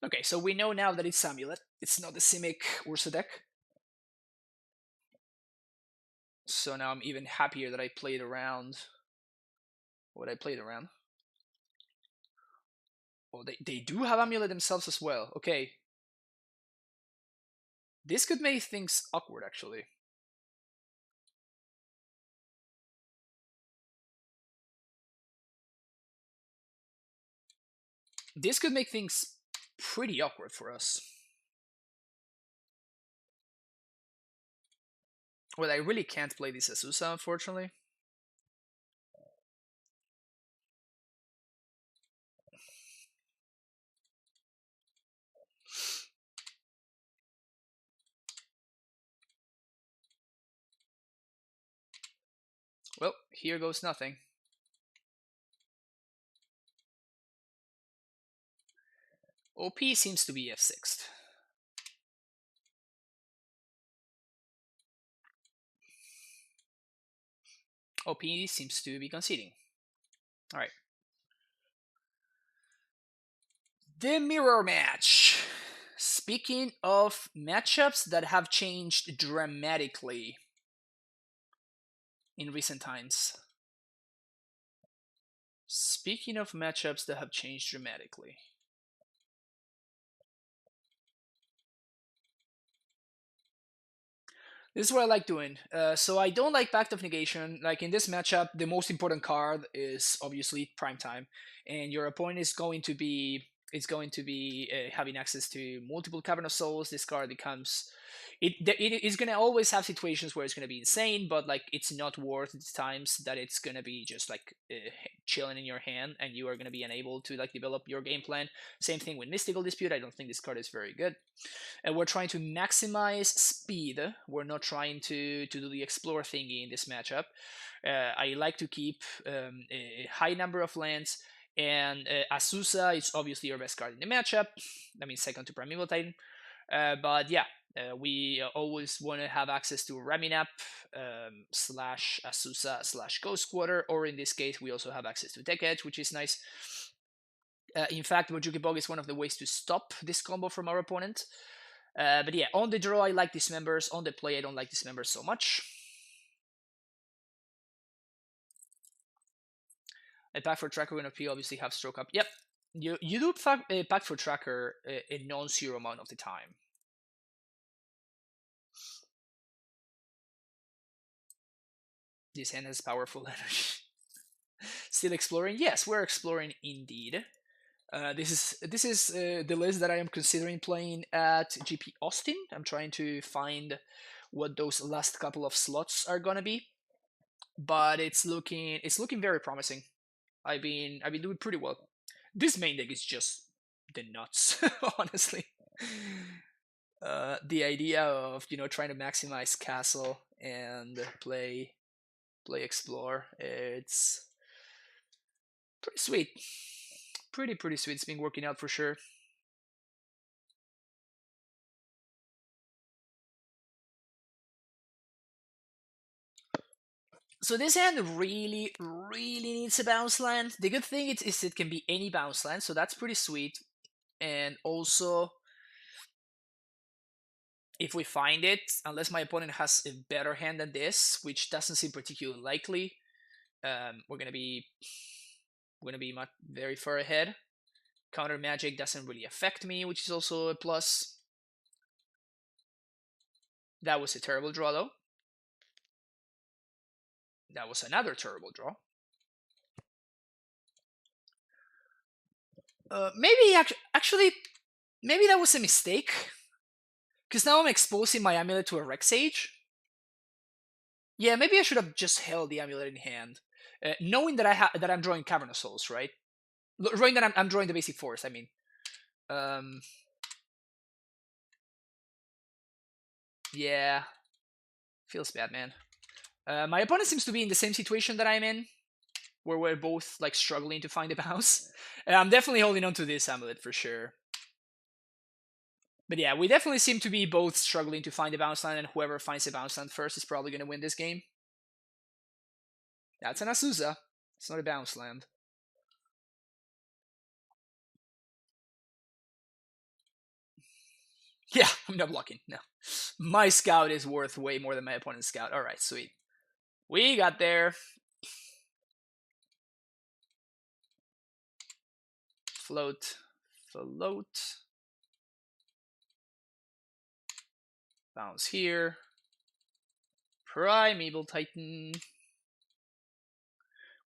Speaker 1: Okay, so we know now that it's Amulet. It's not the Simic Urza deck. So now I'm even happier that I played around what I played around. Oh, they do have Amulet themselves as well. Okay. This could make things awkward, actually. This could make things pretty awkward for us. Well, I really can't play this as Urza, unfortunately. Well, here goes nothing. OP seems to be F6'd. OP seems to be conceding. Alright. The mirror match. Speaking of matchups that have changed dramatically in recent times. Speaking of matchups that have changed dramatically. This is what I like doing. So I don't like Pact of Negation. Like in this matchup, the most important card is obviously Primetime, and your opponent is going to be having access to multiple Cavern of Souls. This card becomes it is gonna always have situations where it's gonna be insane, but like it's not worth the times that it's gonna be just like chilling in your hand, and you are gonna be unable to like develop your game plan. Same thing with Mystical Dispute. I don't think this card is very good. And we're trying to maximize speed. We're not trying to do the explore thingy in this matchup. I like to keep a high number of lands, and Azusa is obviously your best card in the matchup. I mean, second to Primeval Titan. But yeah, we always want to have access to Raminap slash Azusa slash Ghost Quarter, or in this case, we also have access to Tech Edge, which is nice. In fact, Mojuki Bog is one of the ways to stop this combo from our opponent. But yeah, on the draw, I like Dismembers. On the play, I don't like Dismembers so much. A Pack for Tracker and OP obviously have Stroke Up. Yep, you do Pack for Tracker a non-zero amount of the time. This hand has powerful energy. Still exploring? Yes, we're exploring indeed. This is the list that I am considering playing at GP Austin. I'm trying to find what those last couple of slots are gonna be, but it's looking very promising. I've been doing pretty well. This main deck is just the nuts, honestly. The idea of trying to maximize castle and play explore, it's pretty sweet. Pretty sweet. It's been working out for sure. So this hand really needs a bounce land. The good thing is it can be any bounce land, so that's pretty sweet. And also, if we find it, unless my opponent has a better hand than this, which doesn't seem particularly likely, we're gonna be very far ahead. Counter magic doesn't really affect me, which is also a plus. That was a terrible draw, though. That was another terrible draw. Maybe actually, maybe that was a mistake. Because now I'm exposing my amulet to a Rex Sage. Yeah, maybe I should have just held the amulet in hand, knowing that that I'm drawing Cavernous Souls, right? Knowing that I'm drawing the basic force. I mean, um, yeah, feels bad, man. My opponent seems to be in the same situation that I'm in, where we're both like struggling to find a bounce. I'm definitely holding on to this amulet for sure. But yeah, we definitely seem to be both struggling to find a bounce land, and whoever finds a bounce land first is probably going to win this game. That's an Azusa. It's not a bounce land. Yeah, I'm not blocking. No. My scout is worth way more than my opponent's scout. Alright, sweet. We got there. Float. Float. Bounce here. Primeval Titan.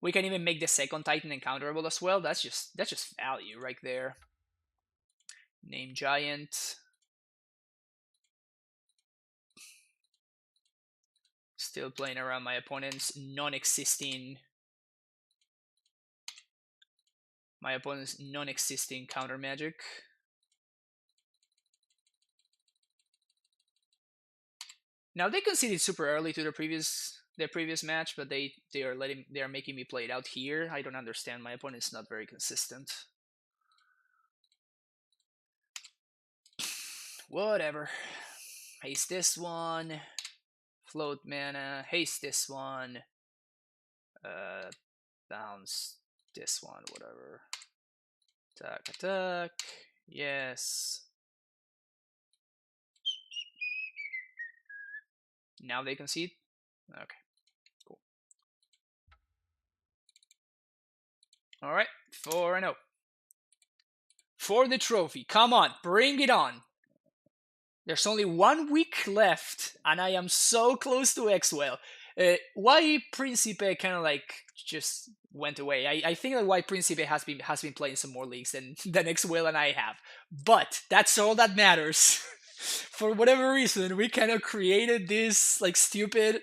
Speaker 1: We can even make the second Titan encounterable as well. That's just value right there. Name Giant. Still playing around my opponent's non-existing counter magic. Now they conceded super early to their previous match, but they are making me play it out here. I don't understand. My opponent's not very consistent. Whatever. Haste this one. Float mana. Haste this one. Bounce this one. Whatever. Attack. Yes. Now they concede? Okay. Cool. Alright. 4-0. For the trophy. Come on. Bring it on. There's only 1 week left, and I am so close to Xwell. Why Principe kind of like just went away? I think that why Principe has been playing some more leagues than Xwell and I have. But that's all that matters. For whatever reason, we kind of created this like stupid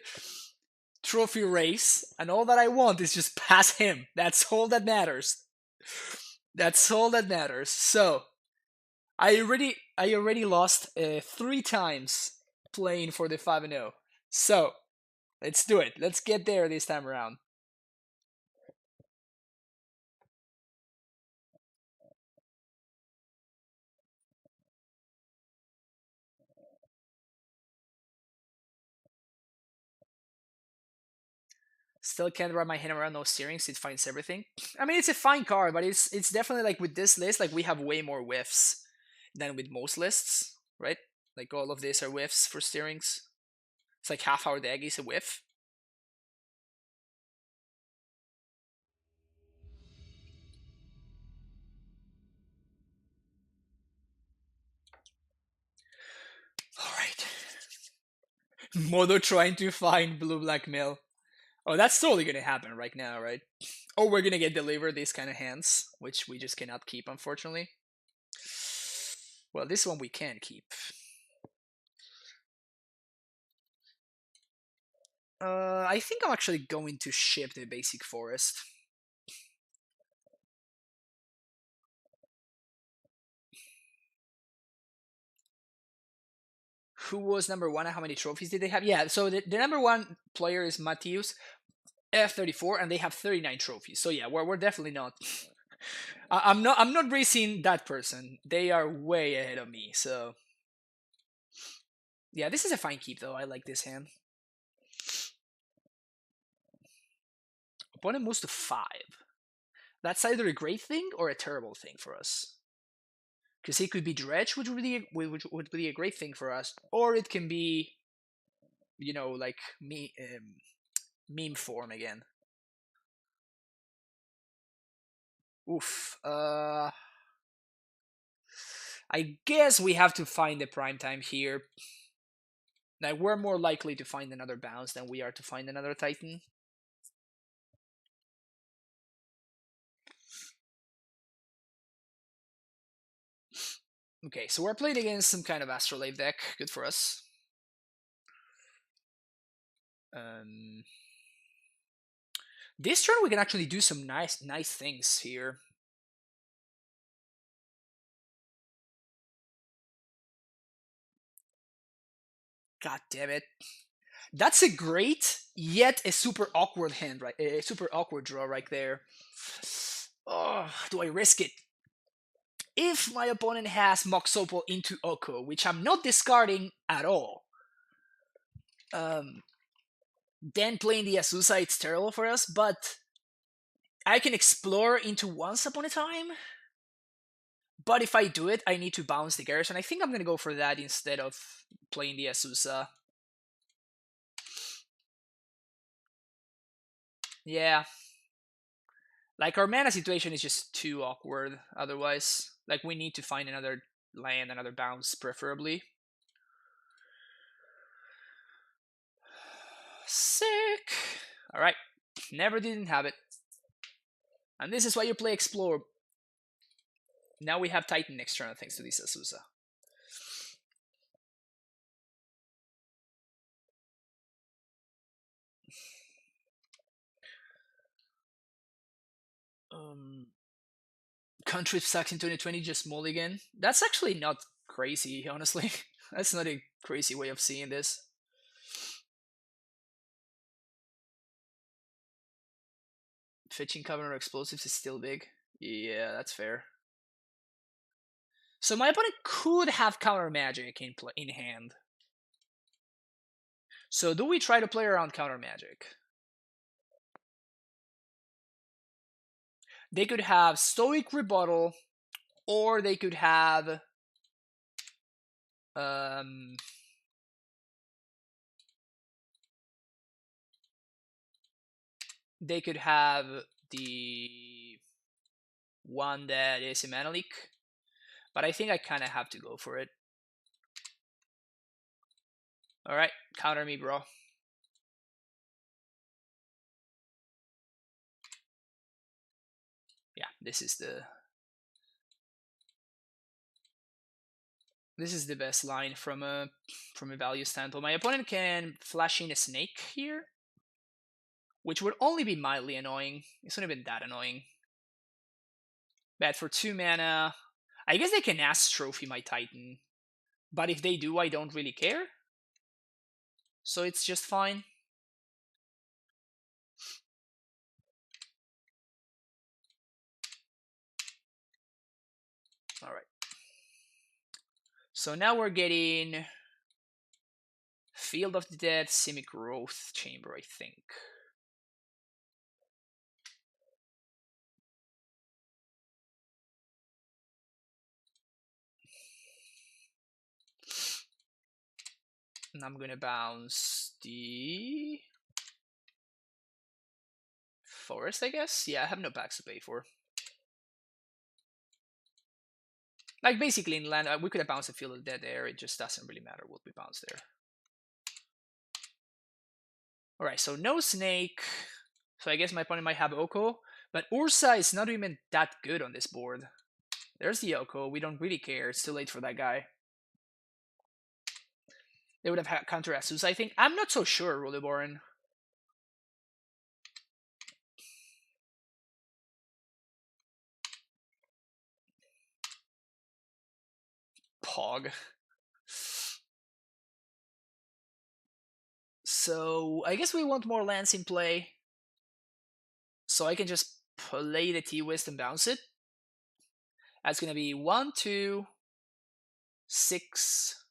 Speaker 1: trophy race, and all that I want is just pass him. That's all that matters. That's all that matters. So I already lost 3 times playing for the 5-0. So let's do it. Let's get there this time around. Still can't wrap my head around those steerings. It finds everything. I mean, it's a fine card, but it's definitely like with this list, like we have way more whiffs than with most lists, right? Like all of these are whiffs for steerings. It's like half our deck is a whiff. All right. Modo trying to find blue-black mill. Oh, that's totally gonna happen right now, right? Or we're gonna get delivered these kind of hands, which we just cannot keep, unfortunately. Well, this one we can keep. I think I'm actually going to ship the basic forest. Who was number 1 and how many trophies did they have? Yeah, so the number 1 player is Matthews, F34, and they have 39 trophies. So yeah, we're definitely not. I'm not racing that person. They are way ahead of me. So yeah, this is a fine keep though. I like this hand. Opponent moves to 5. That's either a great thing or a terrible thing for us. Because he could be Dredge, which would be a great thing for us, or it can be, you know, like meme form again. Oof. I guess we have to find the prime time here. Like we're more likely to find another bounce than we are to find another Titan. Okay, so we're playing against some kind of Astrolabe deck. Good for us. This turn we can actually do some nice things here. God damn it. That's a great, yet a super awkward hand, right? A super awkward draw right there. Oh, do I risk it? If my opponent has Moxopol into Oko, which I'm not discarding at all, then playing the Azusa, it's terrible for us, but I can explore into Once Upon a Time. But if I do it, I need to bounce the Garrison. I think I'm going to go for that instead of playing the Azusa. Yeah. Like, our mana situation is just too awkward otherwise. Like, we need to find another land, another bounce, preferably. Sick! Alright. Never didn't have it. And this is why you play Explore. Now we have Titan next turn thanks to this Azusa. Country sucks in 2020, just mulligan. That's actually not crazy, honestly. That's not a crazy way of seeing this. Fetching cover or explosives is still big. Yeah, that's fair. So my opponent could have counter magic in hand. So do we try to play around counter magic? They could have Stoic Rebuttal, or they could have they could have the one that is amuLIT, but I think I kind of have to go for it. All right, counter me, bro. Yeah, this is the best line from a value standpoint. My opponent can flash in a snake here, which would only be mildly annoying. It's not even that annoying. But for 2 mana, I guess they can ask Trophy my Titan. But if they do, I don't really care. So it's just fine. Alright. So now we're getting Field of the Dead, Simic Growth Chamber, I think. And I'm gonna bounce the Forest, I guess? Yeah, I have no packs to pay for. Like, basically in land, we could have bounced a Field of the Dead there, it just doesn't really matter what we bounce there. Alright, so no Snake. So I guess my opponent might have Oko. But Urza is not even that good on this board. There's the Oko, we don't really care, it's too late for that guy. They would have had counter Asus, I think. I'm not so sure, Ruliborn. Pog. So I guess we want more lands in play. So I can just play the T-Wist and bounce it. That's gonna be 1, 2, 6,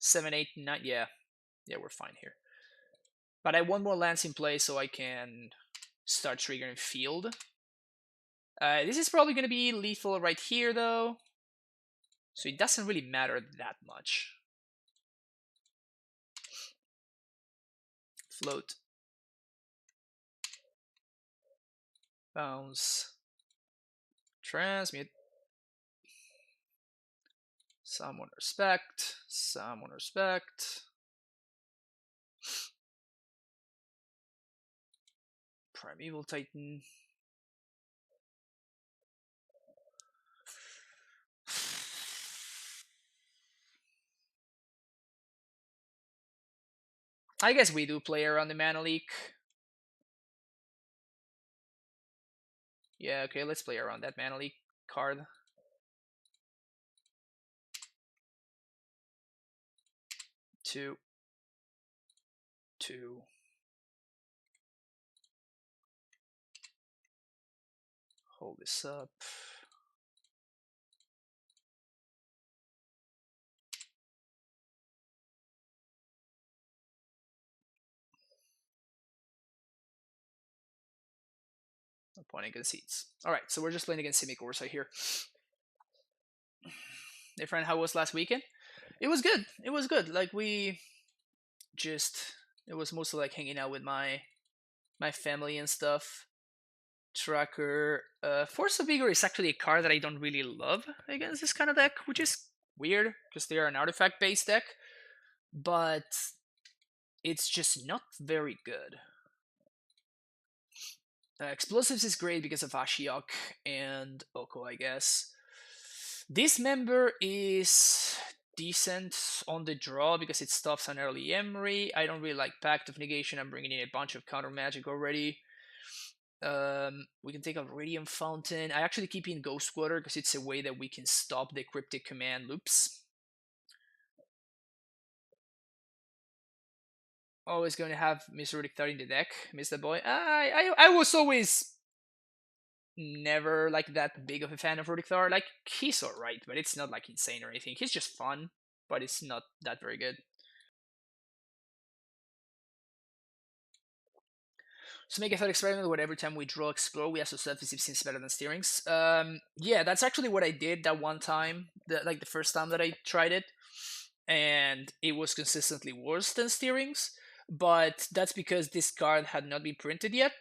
Speaker 1: 7, 8, 9. Yeah, we're fine here. But I want more lands in play so I can start triggering field. This is probably gonna be lethal right here though. So it doesn't really matter that much. Float. Bounce. Transmute. Someone respect. Someone respect. Primeval Titan. I guess we do play around the mana leak. Yeah, okay, let's play around that mana leak card. Two. Hold this up. Opponent concedes. Alright, so we're just playing against Simic Urza here. Hey friend, how was last weekend? It was good. It was good. Like we just it was mostly like hanging out with my family and stuff. Tracker. Force of Vigor is actually a card that I don't really love against this kind of deck, which is weird because they are an artifact based deck, but it's just not very good. Explosives is great because of Ashiok and Oko, I guess. This member is decent on the draw because it stops an early Emery. I don't really like Pact of Negation. I'm bringing in a bunch of counter magic already. We can take a Radiant Fountain. I actually keep in Ghost Water because it's a way that we can stop the cryptic command loops. Always going to have Mr. Riddick in the deck. Miss the boy. I was always never like that big of a fan of Rudikthar. Like he's alright, but it's not like insane or anything. He's just fun, but it's not that very good. So make a thought experiment where every time we draw explore, we associate if it seems better than steerings. Yeah, that's actually what I did that one time, like the first time that I tried it, and it was consistently worse than steerings. But that's because this card had not been printed yet,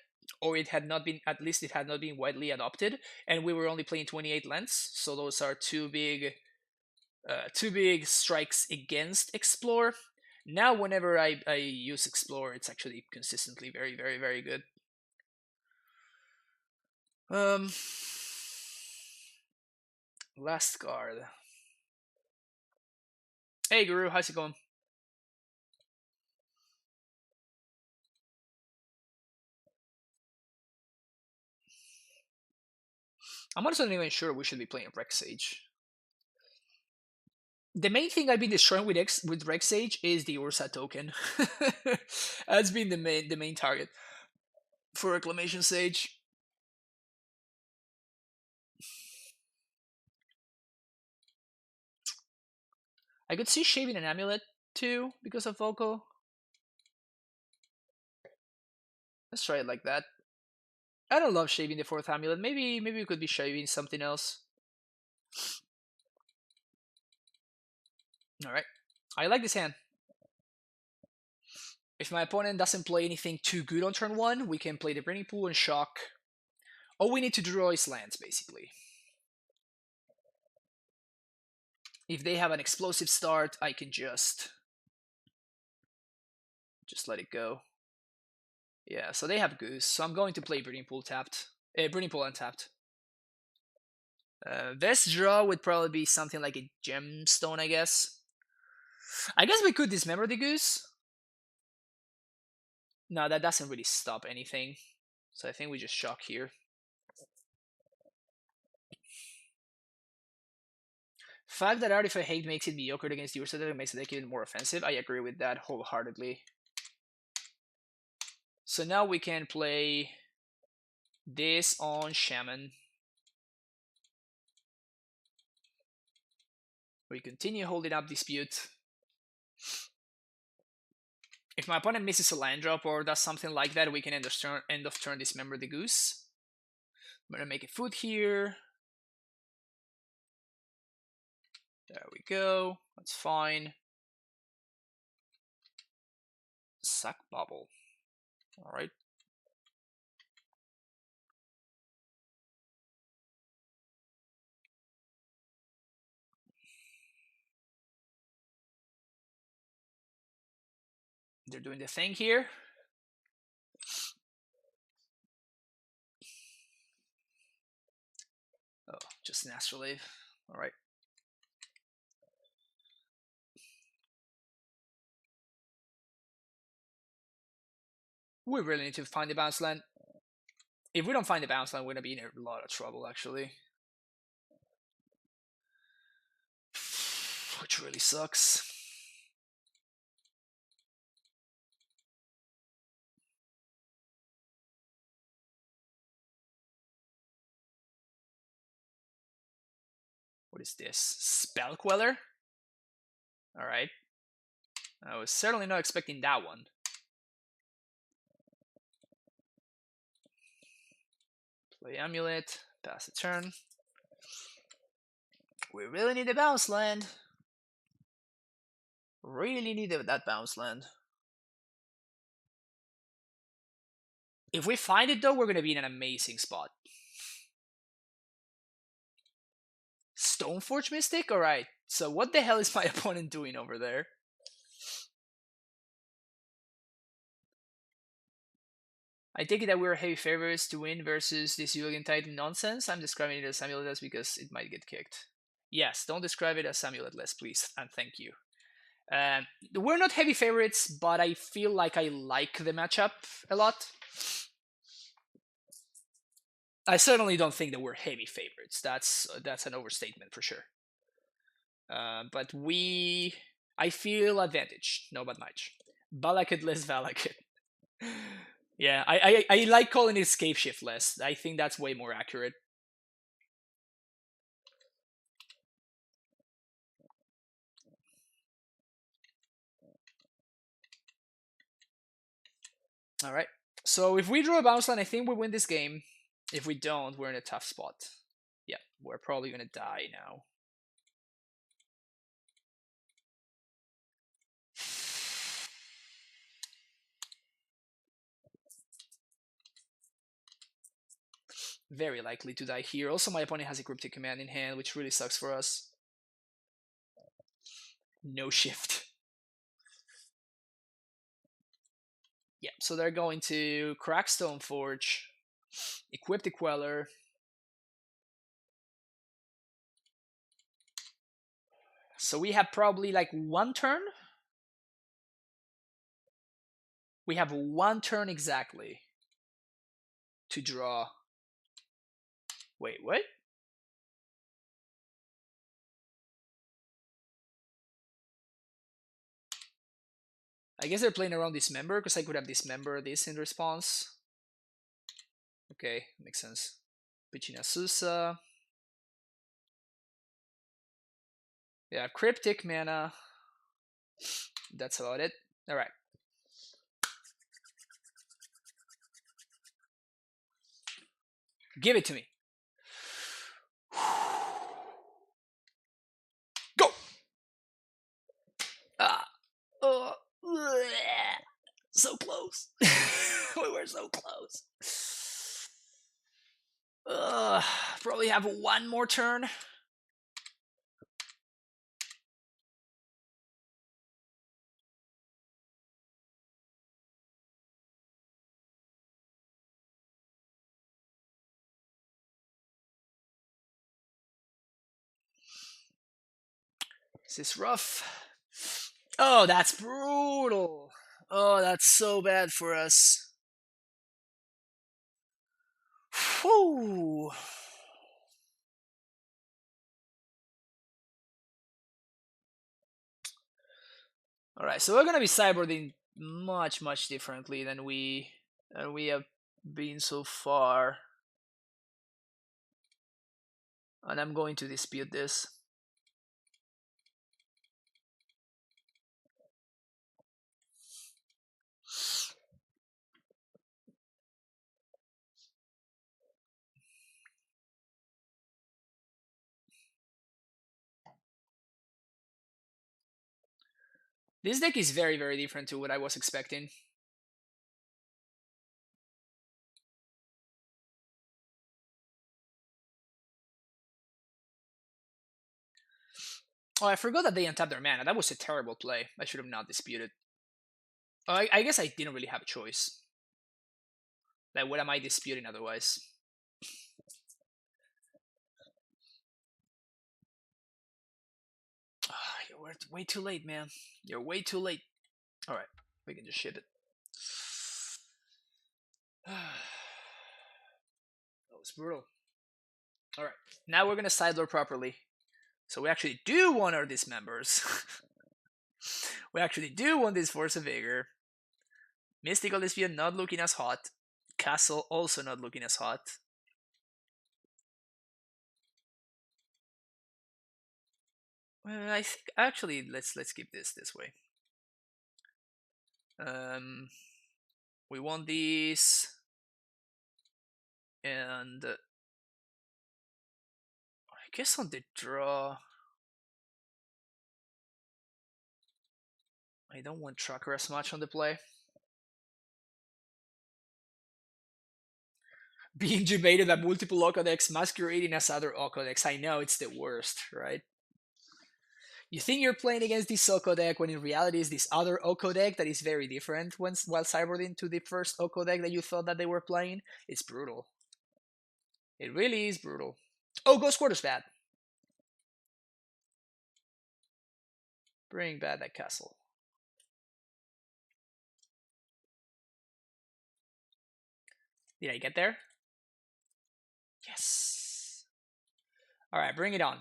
Speaker 1: or it had not been, at least it had not been widely adopted, and we were only playing 28 lands, so those are two big strikes against explore. Now whenever I use explore, it's actually consistently very, very, very good. Last card. Hey Guru, how's it going? I'm honestly not even sure we should be playing Rex Sage. The main thing I've been destroying with Rex Sage is the Ursa token. That's been the main target for Reclamation Sage. I could see shaving an amulet too because of Vocal. Let's try it like that. I don't love shaving the fourth amulet. Maybe we could be shaving something else. Alright. I like this hand. If my opponent doesn't play anything too good on turn 1, we can play the Burning Pool and Shock. All we need to draw is lands, basically. If they have an explosive start, I can just let it go. Yeah, so they have Goose, so I'm going to play Burning Pool tapped. Burning Pool untapped. Best draw would probably be something like a Gemstone, I guess. I guess we could dismember the Goose. No, that doesn't really stop anything. So I think we just shock here. Fact that Artifact Hate makes it mediocre against the Ursa deck makes the deck even more offensive. I agree with that wholeheartedly. So now we can play this on Shaman. We continue holding up Dispute. If my opponent misses a land drop or does something like that, we can end of turn dismember the Goose. I'm gonna make a food here. There we go. That's fine. Sack Bubble. Alright. They're doing the thing here. Oh, just an Astrolabe. Alright. We really need to find the bounce land. If we don't find the bounce land, we're gonna be in a lot of trouble, actually. Which really sucks. What is this? Spell Queller? Alright. I was certainly not expecting that one. Play Amulet, pass the turn. We really need a bounce land. Really need that bounce land. If we find it though, we're gonna be in an amazing spot. Stoneforge Mystic? Alright, so what the hell is my opponent doing over there? I take it that we're heavy favorites to win versus this Untitled nonsense. I'm describing it as amulet because it might get kicked. Yes, don't describe it as amuletless, please, and thank you. We're not heavy favorites, but I feel like I like the matchup a lot. I certainly don't think that we're heavy favorites. That's an overstatement for sure. But I feel advantage, no but much. Valakut less Valakut. Yeah, I like calling it Scape Shift less. I think that's way more accurate. All right. So if we draw a bounce line, I think we win this game. If we don't, we're in a tough spot. Yeah, we're probably gonna die now. Very likely to die here. Also, my opponent has a Cryptic Command in hand, which really sucks for us. No shift. Yeah, so they're going to crack Stoneforge, equip the Queller. So we have probably like one turn. We have one turn exactly to draw. Wait, what? I guess they're playing around Dismember because I could have Dismember this in response. Okay, makes sense. Pichina Susa. Yeah, Cryptic Mana. That's about it. Alright. Give it to me. Go! Ah. So close. We were so close. Probably have one more turn. This is rough. Oh, that's brutal. Oh, that's so bad for us. Whew. Alright, so we're gonna be cyboarding much differently than we have been so far. And I'm going to dispute this. This deck is very different to what I was expecting. Oh, I forgot that they untapped their mana. That was a terrible play. I should have not disputed. Oh, I guess I didn't really have a choice. Like, what am I disputing otherwise? Oh, you're way too late, man. You're way too late. Alright, we can just ship it. That was brutal. Alright, now we're gonna sideload properly. So we actually do want our dismembers. We actually do want this Force of Vigor. Mystical Dispute not looking as hot. Castle also not looking as hot. Well, I think actually let's keep this way. We want these, and I guess on the draw, I don't want Trucker as much on the play. Being debated by multiple Oko decks masquerading as other Oko decks. I know it's the worst, right? You think you're playing against this Oko deck when in reality is this other Oko deck that is very different while cyberling to the first Oko deck that you thought that they were playing. It's brutal. It really is brutal. Oh, Ghost Quarter's bad. Bring back that castle. Did I get there? Yes. Alright, bring it on.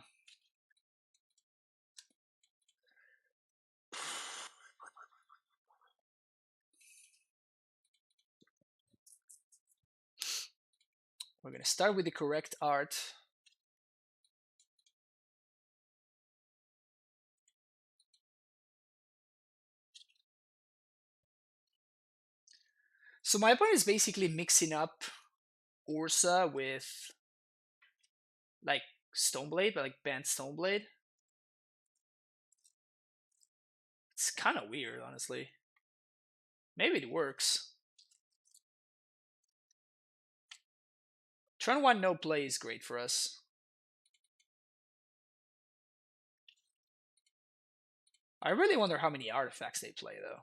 Speaker 1: We're gonna start with the correct art. So my opponent is basically mixing up Urza with like Stoneblade, but like Bant Stoneblade. It's kind of weird, honestly. Maybe it works. Turn 1 no play is great for us. I really wonder how many artifacts they play, though.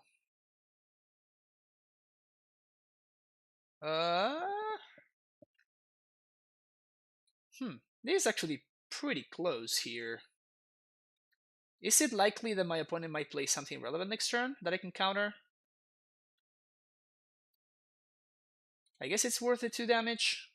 Speaker 1: This is actually pretty close here. Is it likely that my opponent might play something relevant next turn that I can counter? I guess it's worth it 2 damage.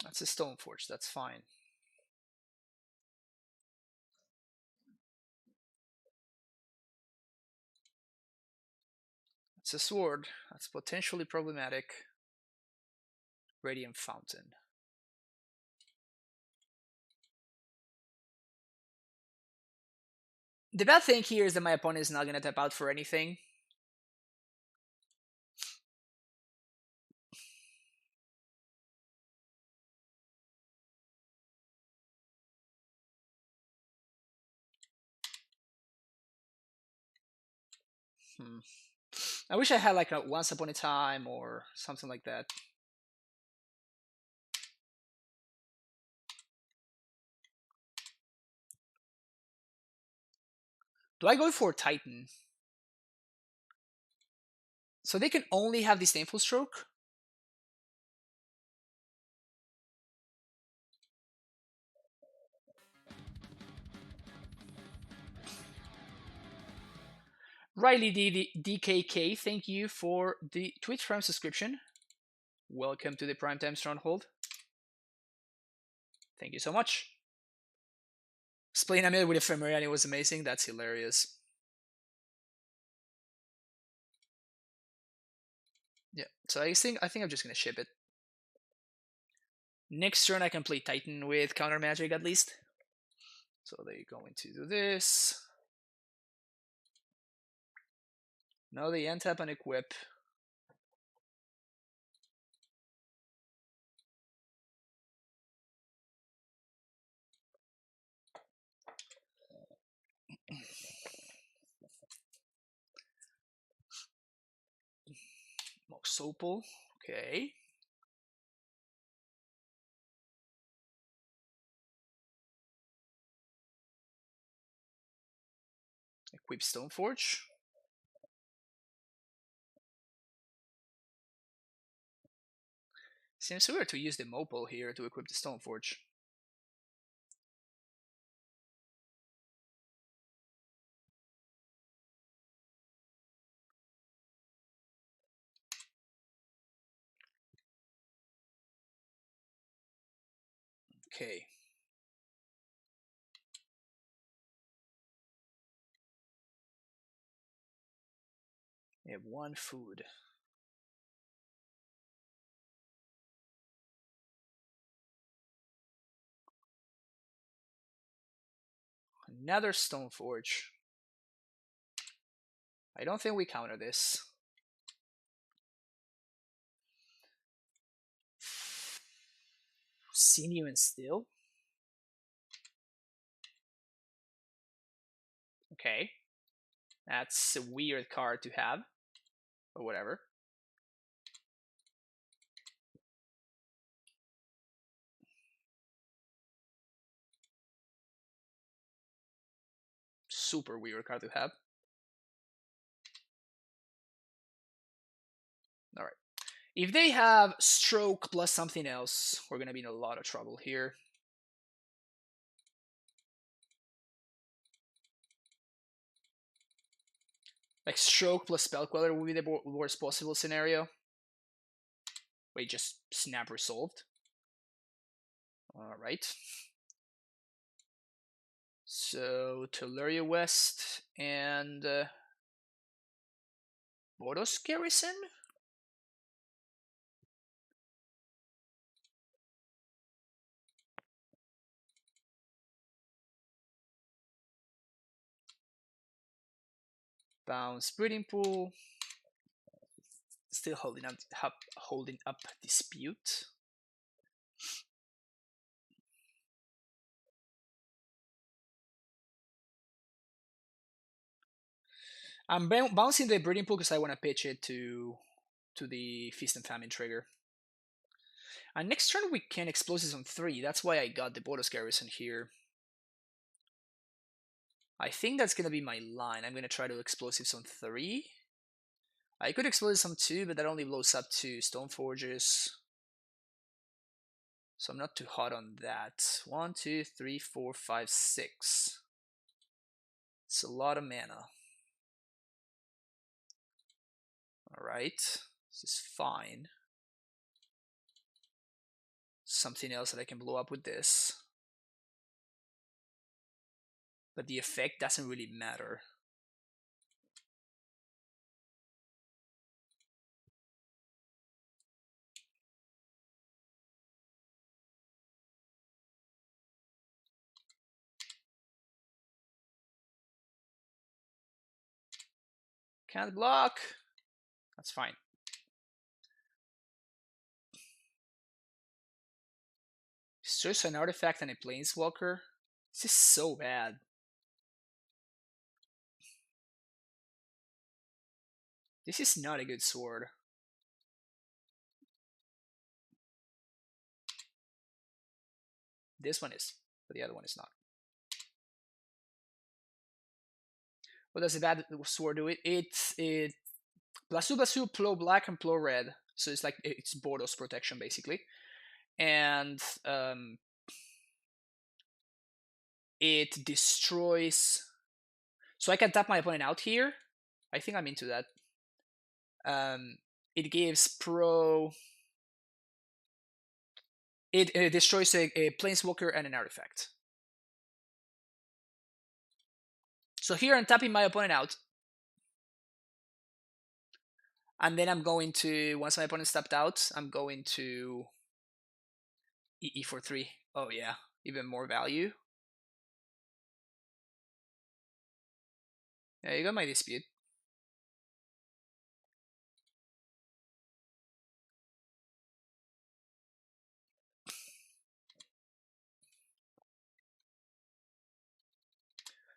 Speaker 1: That's a Stoneforge, that's fine. It's a sword, that's potentially problematic. Radiant Fountain. The bad thing here is that my opponent is not going to tap out for anything. I wish I had like a Once Upon a Time or something like that. Do I go for Titan? So they can only have Disdainful Stroke? Riley DKK, thank you for the Twitch Prime subscription. Welcome to the Primetime Stronghold. Thank you so much. Playing Amulet with Ephemeria and it was amazing. That's hilarious. Yeah, so I think I'm just gonna ship it. Next turn I can play Titan with counter magic at least. So they're going to do this. Now they untap and equip. Mox Opal. Okay. Equip Stoneforge. Seems weird to use the Mopal here to equip the Stoneforge. Okay. We have one food. Another Stoneforge. I don't think we counter this. Sinew and Steel. Okay. That's a weird card to have. Or whatever. Super weird card to have. Alright. If they have Stroke plus something else, we're gonna be in a lot of trouble here. Like Stroke plus Spell Queller would be the worst possible scenario. Wait, just snap resolved. Alright. So, Tuluria West and Boros Garrison? Bounce Breeding Pool. Still holding up Dispute. I'm bouncing the Breeding Pool because I want to pitch it to the Feast and Famine trigger. And next turn we can Explosives on 3. That's why I got the Boros Garrison here. I think that's going to be my line. I'm going to try to Explosives on 3. I could Explosives on 2, but that only blows up to Stoneforges. So I'm not too hot on that. 1, 2, 3, 4, 5, 6. It's a lot of mana. Alright. This is fine. Something else that I can blow up with this. But the effect doesn't really matter. Can't block. That's fine. It's just an artifact and a planeswalker. This is so bad. This is not a good sword. This one is, but the other one is not. What does a bad sword do? It's +2/+2, Plo black and Plo red. So it's like it's Boros protection basically, and it destroys. So I can tap my opponent out here. I think I'm into that. It gives pro. It destroys a planeswalker and an artifact. So here I'm tapping my opponent out. And then I'm going to, once my opponent stepped out, I'm going to EE for 3. Oh yeah, even more value. Yeah, you got my Dispute.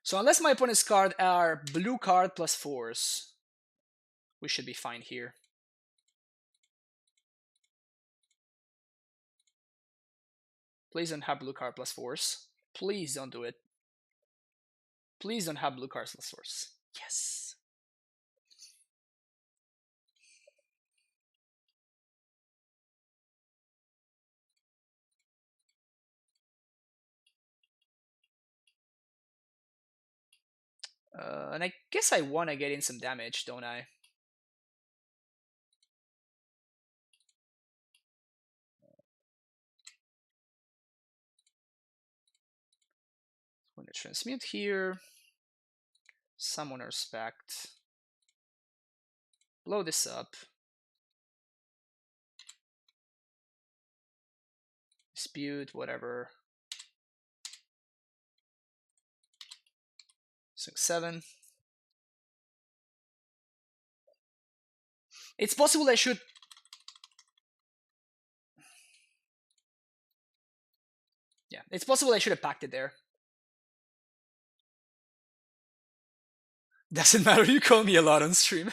Speaker 1: So unless my opponent's card are blue card +4s, we should be fine here. Please don't have blue card +4s. Please don't do it. Please don't have blue cards last source. Yes. And I guess I want to get in some damage, don't I? I'm going to transmute here. Summoner's Pact. Blow this up. Dispute, whatever. 6-7. It's possible I should. Yeah, it's possible I should have packed it there. Doesn't matter, you call me a lot on stream.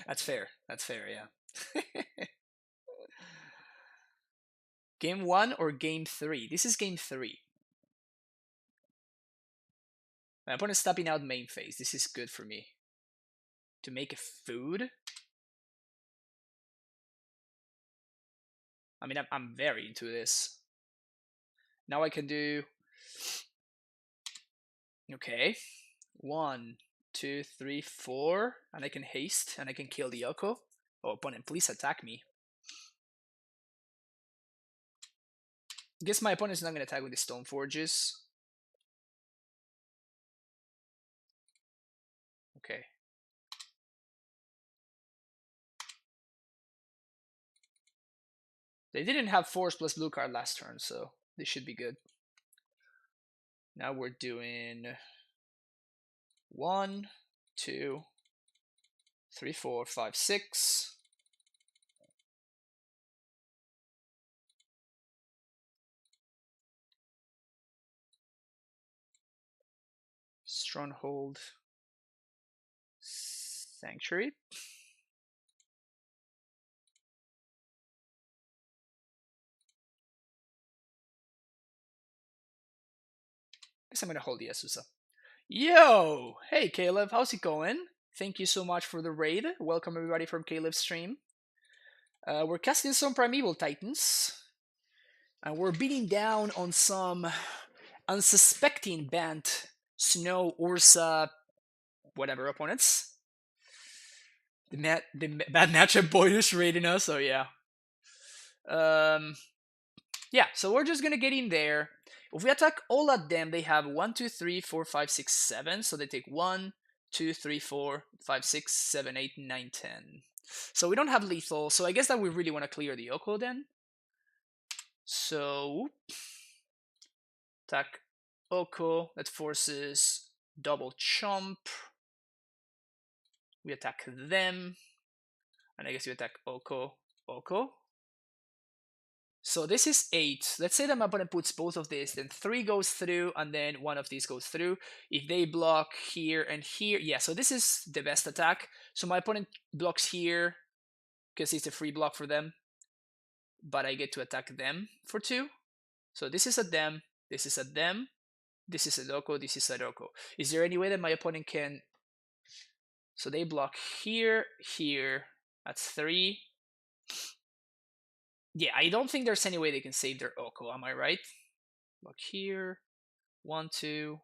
Speaker 1: That's fair. That's fair, yeah. Game 1 or game 3? This is game 3. My opponent's tapping out main phase. This is good for me. To make a food? I mean, I'm very into this. Now I can do... Okay. 1, 2, 3, 4. And I can haste, and I can kill the Yoko. Oh, opponent, please attack me. Guess my opponent's not going to attack with the Stone Forges. Okay. They didn't have force plus blue card last turn, so this should be good. Now we're doing 1, 2, 3, 4, 5, 6. Stronghold. Sanctuary. Guess I'm gonna hold the Azusa. Yo! Hey Caleb, how's it going? Thank you so much for the raid. Welcome everybody from Caleb's stream. We're casting some Primeval Titans. And we're beating down on some unsuspecting Bant, Snow, Urza, whatever opponents. The bad matchup boy is raiding us, so yeah. Yeah, so we're just gonna get in there. If we attack all at them, they have 1, 2, 3, 4, 5, 6, 7. So they take 1, 2, 3, 4, 5, 6, 7, 8, 9, 10. So we don't have lethal, so I guess that we really want to clear the Yoko then. So attack Oko, that forces double chomp. We attack them. And I guess we attack Oko, Oko. So this is 8. Let's say that my opponent puts both of these, then 3 goes through, and then one of these goes through. If they block here and here, yeah, so this is the best attack. So my opponent blocks here, because it's a free block for them. But I get to attack them for 2. So this is at them, this is at them, this is a Oko, this is a Oko. Is there any way that my opponent can... So they block here, here, that's 3. Yeah, I don't think there's any way they can save their Oko, am I right? Block here, 1, 2,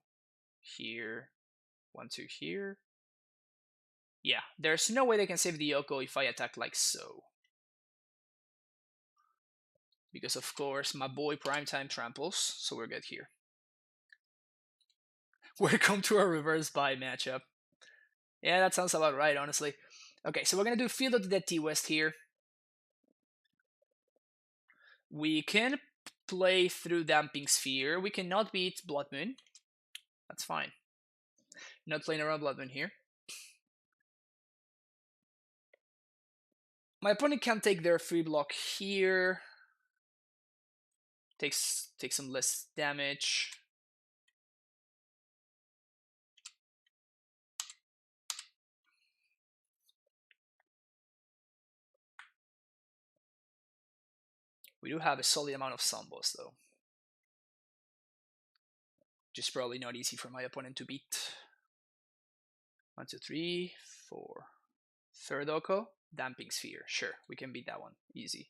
Speaker 1: here, 1, 2, here. Yeah, there's no way they can save the Yoko if I attack like so. Because of course, my boy Primetime tramples, so we're good here. Welcome to our reverse buy matchup. Yeah, that sounds about right, honestly. Okay, so we're gonna do Field of the Dead T-West here. We can play through Damping Sphere. We cannot beat Blood Moon. That's fine. Not playing around Blood Moon here. My opponent can take their free block here. Take some less damage. We do have a solid amount of Sumbos though. Just probably not easy for my opponent to beat. 1, 2, 3, 4. Third Oko, Damping Sphere. Sure, we can beat that one. Easy.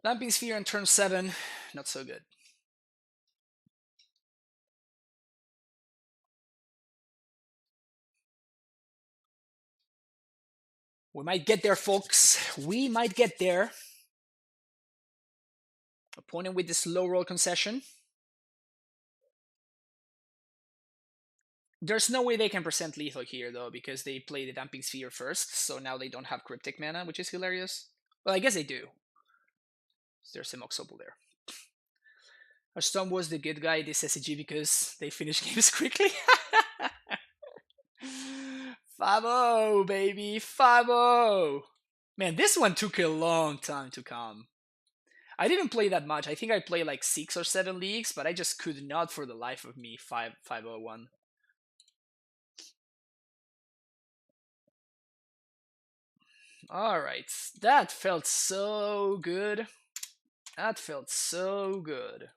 Speaker 1: Damping Sphere on turn 7, not so good. We might get there, folks. We might get there. Opponent with this low roll concession. There's no way they can present lethal here, though, because they play the Damping Sphere first, so now they don't have Cryptic mana, which is hilarious. Well, I guess they do. There's a Moxopal there. Our Storm was the good guy this SCG because they finish games quickly. 5-0, baby, 5-0. Man, this one took a long time to come. I didn't play that much. I think I played like 6 or 7 leagues, but I just could not for the life of me 5-0-1. Alright, that felt so good. That felt so good.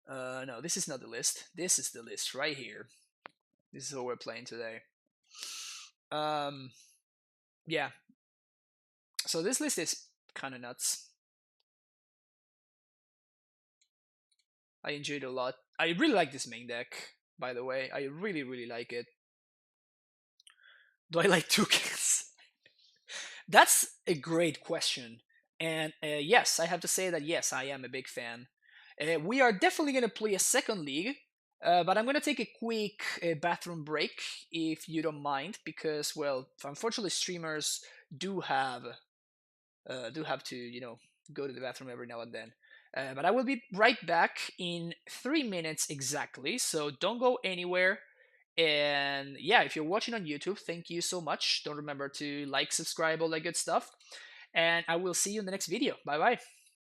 Speaker 1: No, this is not the list. This is the list right here. This is what we're playing today. Yeah. So this list is kind of nuts. I enjoyed it a lot. I really like this main deck, by the way. I really, really like it. Do I like toucans? That's a great question. And yes, I have to say that yes, I am a big fan. We are definitely going to play a second league, but I'm going to take a quick bathroom break, if you don't mind, because, well, unfortunately, streamers do have to, you know, go to the bathroom every now and then. But I will be right back in 3 minutes exactly, so don't go anywhere. And yeah, if you're watching on YouTube, thank you so much. Don't remember to like, subscribe, all that good stuff. And I will see you in the next video. Bye bye.